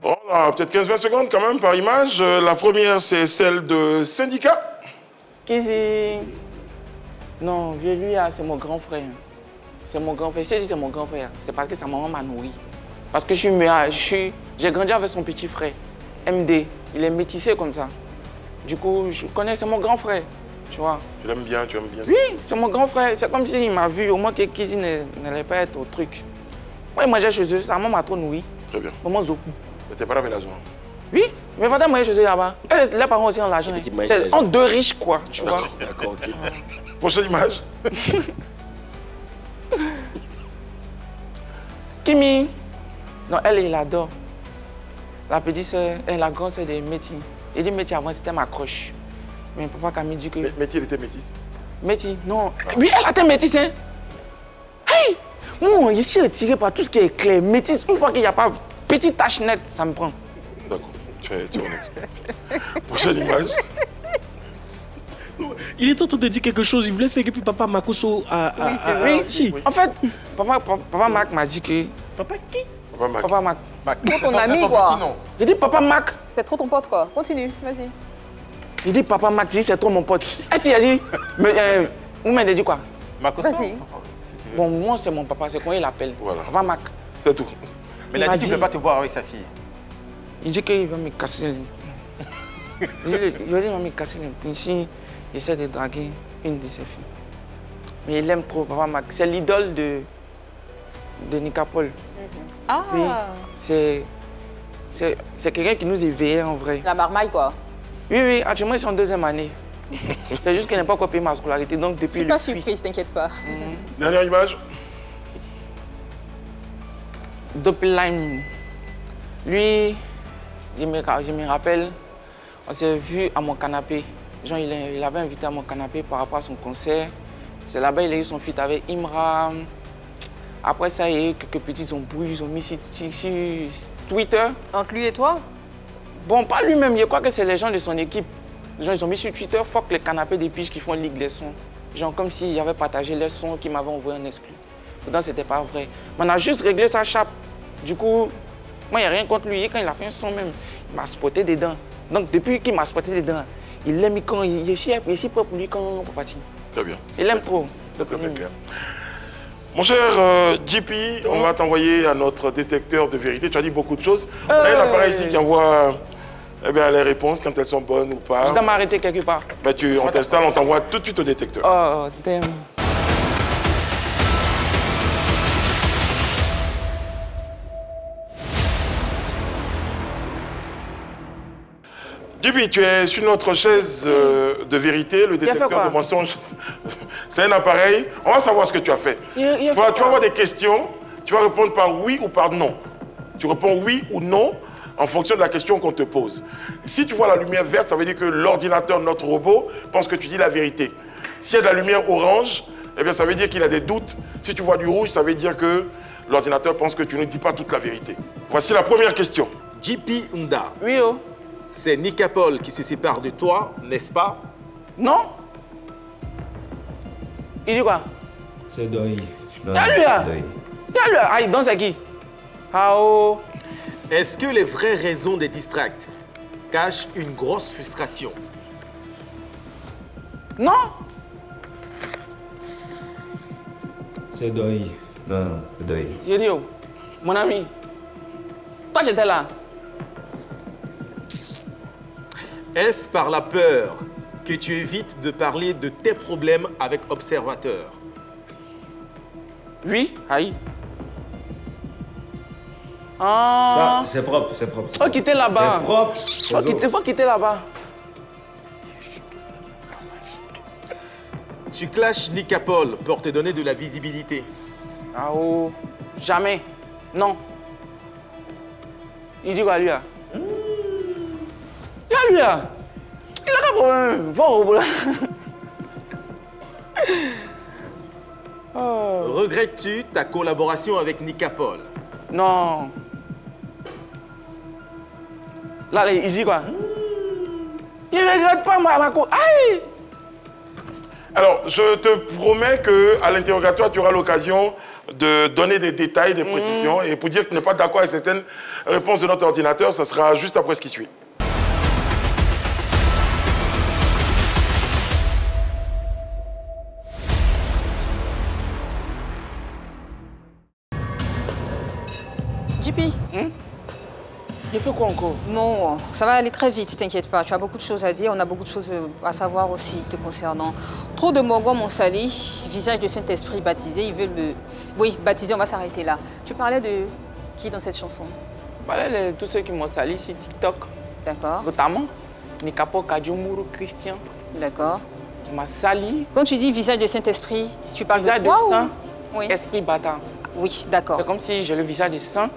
Bon, on a peut-être 15-20 secondes quand même par image. La première, c'est celle de Syndicat. Kizzy. Non, lui, c'est mon grand frère. C'est mon grand frère. Si je dis c'est mon grand frère, c'est parce que sa maman m'a nourri. Parce que j'ai grandi avec son petit frère, MD. Il est métissé comme ça. Du coup, je connais, c'est mon grand frère. Tu vois. Tu l'aimes bien, tu aimes bien ça. Oui, c'est mon grand frère. C'est comme s'il m'a vu, au moins que Kizzy n'allait pas être au truc. Moi, il mangeait chez eux, sa maman m'a trop nourri. Très bien. Maman Zoku. Mais t'es pas là avec l'argent. Oui, mais pendant moi, chez eux là-bas. Les parents aussi ont l'argent. En deux riches, quoi, tu vois. D'accord, ok. Prochaine image. Kimi. Non, elle, il adore. La petite soeur, la grande soeur de Métis. Il dit Métis avant, c'était ma croche. Mais papa Camille dit que... Métis, elle était métisse. Métis, non. Oui, elle a été métisse, hein. Hey! Moi, ici, retiré par tout ce qui est clair. Métisse, une fois qu'il n'y a pas petite tache nette, ça me prend. D'accord, tu es honnête. Prochaine image. Il est en train de dire quelque chose. Il voulait faire que puis papa Makoso a... Oui, c'est vrai. Oui. En fait, papa Mac m'a dit que... Papa qui? Papa Mac. Papa Mac. Trop ton ami, quoi. J'ai dit papa Mac. C'est trop ton pote, quoi. Continue, vas-y. J'ai dit papa Mac, j'ai dit c'est trop mon pote. Est-ce qu'il a dit... Vous m'avez dit quoi? Vas-y. Bon, moi, c'est mon papa. C'est comment il l'appelle. Voilà. Papa Mac. C'est tout. Mais il a dit qu'il ne veut pas te voir avec sa fille. Il dit qu'il va me casser les... Il va me casser les pieds. Si j'essaie de draguer une de ses filles. Mais il aime trop, papa Mac. C'est l'idole de Nicapol. Ah. Oui, c'est quelqu'un qui nous éveillait en vrai. La marmaille, quoi. Oui, actuellement, ils sont en deuxième année. C'est juste qu'il n'a pas encore payé ma scolarité, donc depuis le... Je suis pas surprise, t'inquiète pas. Dernière image. Doppelheim. Lui, je me rappelle, on s'est vu à mon canapé. Genre, il avait invité à mon canapé par rapport à son concert. C'est là-bas il a eu son feat avec Imra. Après ça, il y a eu quelques petits embrouilles, ils ont mis sur Twitter. Entre lui et toi? Bon, pas lui-même, je crois que c'est les gens de son équipe. Genre, ils ont mis sur Twitter, fuck les canapés des piges qui font ligue des sons. Genre, comme s'ils avaient partagé les sons qu'ils m'avaient envoyé en exclu. Pourtant, c'était pas vrai. Mais on a juste réglé sa chape. Du coup, moi, il n'y a rien contre lui. Quand il a fait un son même, il m'a spoté dedans. Donc, depuis qu'il m'a spoté dedans, il l'aime quand il est si prêt pour lui quand on peut partir. Très bien. Il l'aime trop. C'est très clair. Mon cher JP, on va t'envoyer à notre détecteur de vérité. Tu as dit beaucoup de choses. On a un appareil ici qui envoie les réponses quand elles sont bonnes ou pas. Je dois m'arrêter quelque part. Ben, on t'installe, on t'envoie tout de suite au détecteur. Oh, damn. JP, tu es sur notre chaise de vérité, le détecteur de mensonges. C'est un appareil. On va savoir ce que tu as fait. Tu vas avoir des questions. Tu vas répondre par oui ou par non. Tu réponds oui ou non en fonction de la question qu'on te pose. Si tu vois la lumière verte, ça veut dire que l'ordinateur, notre robot, pense que tu dis la vérité. S'il y a de la lumière orange, eh bien, ça veut dire qu'il a des doutes. Si tu vois du rouge, ça veut dire que l'ordinateur pense que tu ne dis pas toute la vérité. Voici la première question. JP Nda. Oui, oh. C'est Nicapol qui se sépare de toi, n'est-ce pas? Non. Il dit quoi? C'est Doi. Y'a lui là. Y'a lui là. Ah, il danse à qui? Ah oh. Est-ce que les vraies raisons des distracts cachent une grosse frustration? Non. C'est Doi. Non, c'est Doi. Yo, mon ami. Toi, j'étais là. Est-ce par la peur que tu évites de parler de tes problèmes avec Observateur? Oui, aïe. Ah. Ça, c'est propre, c'est propre. Faut quitter là-bas. C'est propre. Faut quitter là-bas. Tu clashes Nicapol pour te donner de la visibilité. Ah oh, jamais. Non. Il dit quoi lui là? lui là. Il a pas problème. Va au boulot. Regrettes-tu ta collaboration avec Nicapol? Non. Là, il dit quoi? Il ne regrette pas ma Aïe! Alors, je te promets qu'à l'interrogatoire, tu auras l'occasion de donner des détails, des précisions. Et pour dire que tu n'es pas d'accord avec certaines réponses de notre ordinateur, ça sera juste après ce qui suit. JP. Il fait quoi encore? Non, ça va aller très vite, t'inquiète pas. Tu as beaucoup de choses à dire, on a beaucoup de choses à savoir aussi te concernant. Trop de Morgans m'ont sali, visage de Saint-Esprit baptisé, ils veulent me... Oui, baptisé, on va s'arrêter là. Tu parlais de qui dans cette chanson? Je parlais de tous ceux qui m'ont sali sur TikTok. D'accord. Notamment Nikapo Kadjomuru Christian. D'accord. Il m'a sali. Quand tu dis visage de Saint-Esprit, tu parles visage de quoi? Visage de saint, oui. esprit bâtard. Oui, d'accord. C'est comme si j'ai le visage de saint,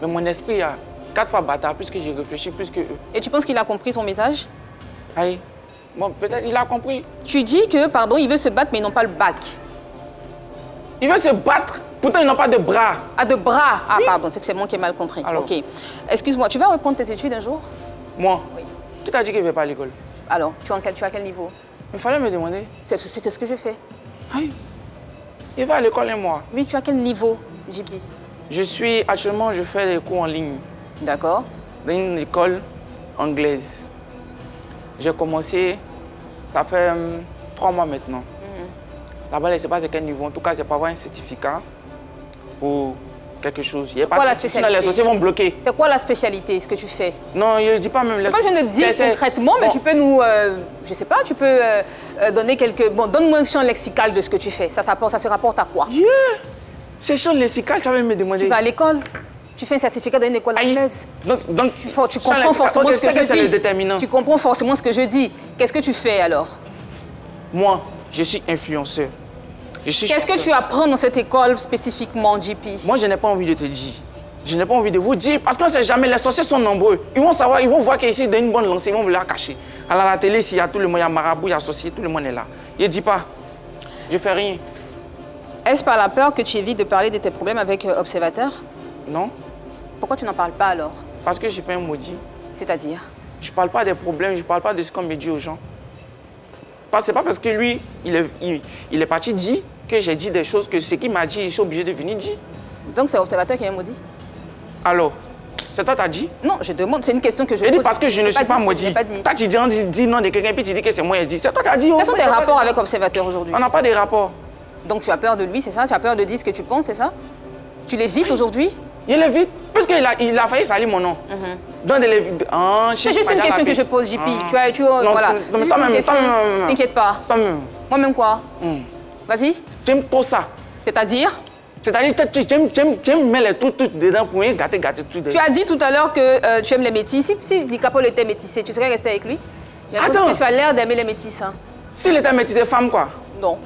mais mon esprit a 4 fois bâtard, plus que j'ai réfléchi, plus que eux. Et tu penses qu'il a compris ton message? Oui. Bon, peut-être il a compris. Tu dis que, pardon, il veut se battre, mais ils n'ont pas le bac. Il veut se battre, pourtant ils n'ont pas de bras. Ah, de bras? Ah, oui. Pardon, c'est que c'est moi qui ai mal compris. Alors. Ok. Excuse-moi, tu vas reprendre tes études un jour? Moi? Oui. Qui t'a dit qu'il ne va pas à l'école? Alors, tu es à quel niveau? Il fallait me demander. C'est ce que je fais. Oui. Il va à l'école et moi. Oui, tu as quel niveau, JP? Actuellement, je fais des cours en ligne. D'accord. Dans une école anglaise. J'ai commencé, ça fait 3 mois maintenant. Là-bas, je ne sais pas à quel niveau. En tout cas, c'est pour avoir un certificat pour quelque chose. C'est quoi la spécialité? Sinon, les sociétés vont bloquer. C'est quoi la spécialité, ce que tu fais? Non, je ne dis pas même... Moi, je ne dis concrètement, mais bon. Tu peux nous... je ne sais pas, tu peux donner quelques... Bon, donne-moi un champ lexical de ce que tu fais. Ça se rapporte à quoi? Yeah. C'est champ lexical, tu vas me demander. Tu vas à l'école? Tu fais un certificat dans une école anglaise. Donc tu comprends forcément ce que je dis. Le déterminant. Tu comprends forcément ce que je dis. Qu'est-ce que tu fais alors? Moi, je suis influenceur. Qu'est-ce que tu apprends dans cette école spécifiquement, JP? Moi, je n'ai pas envie de te dire. Je n'ai pas envie de vous dire, parce qu'on ne sait jamais, les sorciers sont nombreux. Ils vont savoir, ils vont voir qu'ici, dans une bonne lancée, ils vont vouloir cacher. Alors, à la télé, s'il y a tout le monde, il y a marabout, il y a sorcier, tout le monde est là. Je ne dis pas. Je ne fais rien. Est-ce par la peur que tu évites de parler de tes problèmes avec Observateur? Non. Pourquoi tu n'en parles pas alors? Parce que je ne suis pas un maudit. C'est-à-dire? Je ne parle pas des problèmes, je ne parle pas de ce qu'on me dit aux gens. C'est pas parce que lui, il est parti dire que j'ai dit des choses que ce qu'il m'a dit, je suis obligé de venir dire. Donc c'est Observateur qui est un maudit? Alors, c'est toi qui as dit? Non, je demande, c'est une question que je pose. Parce que je ne suis pas maudit. Toi, tu dis non de quelqu'un, puis tu dis que c'est moi qui ai dit. C'est toi qui as dit. Quels sont tes rapports avec Observateur aujourd'hui? On n'a pas de rapport. Donc tu as peur de lui, c'est ça? Tu as peur de dire ce que tu penses, c'est ça? Tu l'évites aujourd'hui? Il l'évite, puisqu'il a failli salir mon nom. C'est juste une question que je pose, JP. Voilà. Non, toi-même, t'inquiète pas. Moi-même quoi? Vas-y. Tu aimes trop ça. C'est-à-dire? C'est-à-dire que tu aimes mettre les trucs dedans pour gâter tout dedans. Tu as dit tout à l'heure que tu aimes les métis. Si Nicapol était métissé, tu serais resté avec lui? Attends. Tu as l'air d'aimer les métis. Hein. S'il était métissé, femme quoi? Non.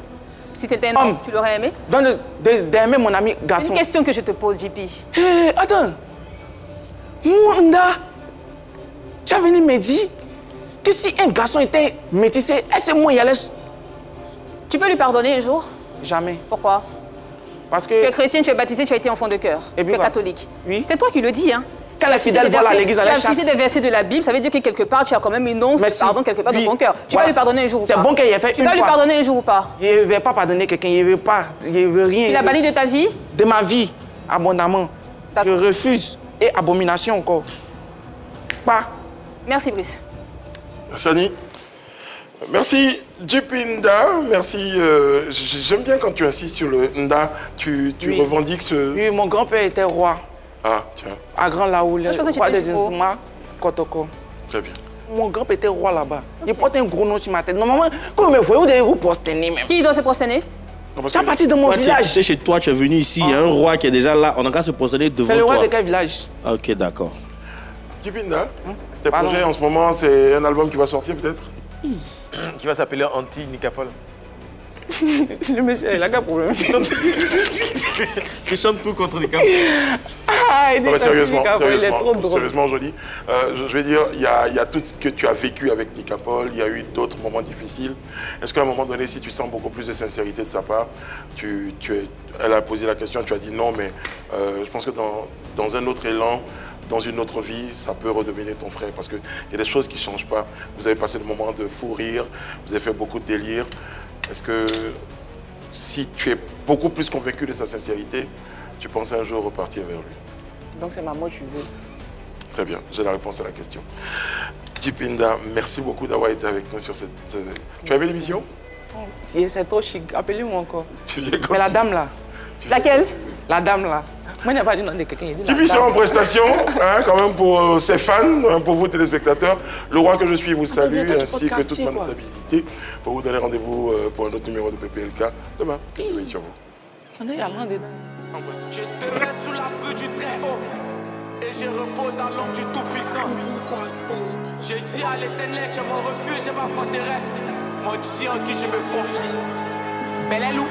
Si tu étais un homme, tu l'aurais aimé? Donc d'aimer mon ami garçon. C'est une question que je te pose, JP. Attends. Mwanda, tu as venu me dire que si un garçon était métissé, est-ce que moi il allait... Tu peux lui pardonner un jour? Jamais. Pourquoi? Parce que... Tu es chrétien, tu es baptisé, tu as été enfant de cœur. Tu es catholique. Oui. C'est toi qui le dis, hein? Quand les fidèles vont à l'église, à la chasse. Tu as cité des versets de la Bible, ça veut dire que quelque part, tu as quand même une once de pardon quelque part dans ton cœur. Tu vas lui pardonner un jour ou pas? C'est bon qu'il ait fait une fois. Tu vas lui pardonner un jour ou pas? Il ne veut pas pardonner quelqu'un, il ne veut rien. Il a banni de ta vie? De ma vie, abondamment. Je refuse. Et abomination encore. Pas. Merci, Brice. Merci, Annie. Merci, JP Nda. Merci. J'aime bien quand tu insistes sur le Nda. Tu revendiques ce... Oui, mon grand-père était roi. Ah, tiens. À Grand Laoulé, roi des Insima, Kotoko. Très bien. Mon grand-père était roi là-bas. Il porte un gros nom sur ma tête. Normalement, quand vous me voyez, vous devez vous prosterner même. Qui doit se prosterner? Tu es parti de mon village. Tu es chez toi, tu es venu ici, il y a un roi qui est déjà là, on a qu'à se prosterner devant toi. C'est le roi de quel village? Ok, d'accord. JP Nda, tes projets en ce moment, c'est un album qui va sortir peut-être? Qui va s'appeler Anti-Nicapol. Le monsieur, il a qu'un problème. Tu chantes tout contre Nicapol. il dit mais sérieusement, il est trop drôle. sérieusement, Jolie, je vais dire, il y a tout ce que tu as vécu avec Nika Paul, il y a eu d'autres moments difficiles. Est-ce qu'à un moment donné, si tu sens beaucoup plus de sincérité de sa part, elle a posé la question, tu as dit non, mais je pense que dans un autre élan, dans une autre vie, ça peut redevenir ton frère parce qu'il y a des choses qui ne changent pas. Vous avez passé le moment de fou rire, vous avez fait beaucoup de délire. Est-ce que si tu es beaucoup plus convaincu de sa sincérité, tu penses un jour repartir vers lui? Donc c'est ma mort, tu veux. Très bien, j'ai la réponse à la question. Jipinda, merci beaucoup d'avoir été avec nous sur cette... Tu as vu l'émission? C'est trop chic. Appelez-moi encore. Mais la dame là. Laquelle? La dame là. Moi, il n'a pas dit non de quelqu'un. Tipeee sera en prestation, hein, quand même pour ses fans, hein, pour vous téléspectateurs. Le roi que je suis vous salue, ainsi que toute ma notabilité, pour vous donner rendez-vous pour un autre numéro de PPLK demain. Je vais sur vous. On est à l'un dedans. Je te mets sous l'abri du Très-Haut et je repose à l'ombre du Tout-Puissant. Je dis à l'Éternel, tu es mon refuge et ma forteresse, mon Dieu en qui je me confie. Belelou,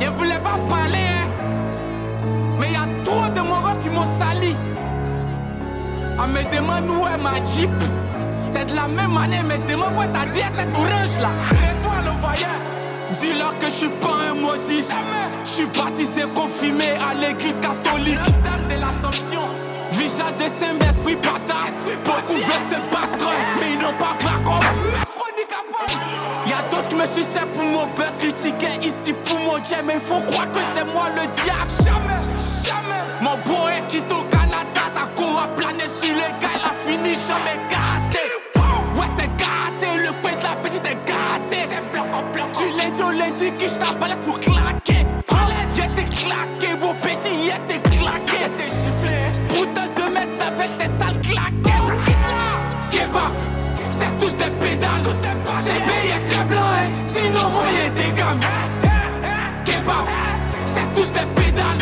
je ne voulais pas parler, hein, mais il y a trop de moments qui m'ont sali. On me demande où est ma Jeep. C'est de la même année, mais demande où est ta DS, cette orange là. Et toi le voyeur, dis-leur que je suis pas un maudit. Je suis baptisé, confirmé à l'église catholique. De l'Assomption. Visage de Saint-Esprit bâtard. Beaucoup veulent se battre, mais ils n'ont pas peur comme il y a d'autres qui me sucent pour mon buzz, critiquaient ici pour mon Dieu, mais il faut croire que c'est moi le diable. Jamais, jamais. Mon beau est quitté au Canada, ta cour a plané sur le gars, il a fini jamais gâté. Ouais, c'est gâté, le pain de la petite est gâté. Tu l'as dit au lundi que je t'appelais pour claquer. J'étais claqué, mon petit, il était claqué. Pour te de mettre avec tes sales claquettes. Kebab, c'est tous des pédales. C'est payé très blanc, hein. Sinon moi il était gamme. Kebab, c'est tous des pédales.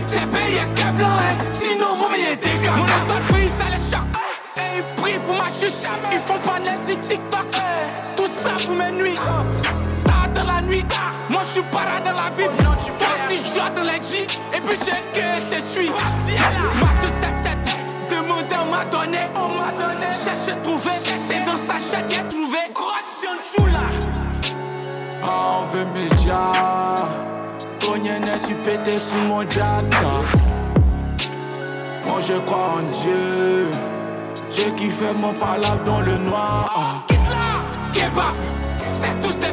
C'est payé très blanc, hein. Sinon moi il était gamme. Mon entreprise ça les choque. Et ils prient pour ma chute. Ils font pas net sur TikTok. Tout ça pour mes nuits. Dans la nuit, moi je suis parade dans la Bible. Toi tu joues dans les G. Et puis j'ai que te suis. Matthieu 7-7, demandé on m'a donné. Cherche trouvé, c'est dans sa chatte qu'il a trouvé. On veut média. Cogné n'est su péter sous mon jack. Moi je crois en Dieu. Dieu qui fait mon palabre dans le noir. Kebab, c'est tous des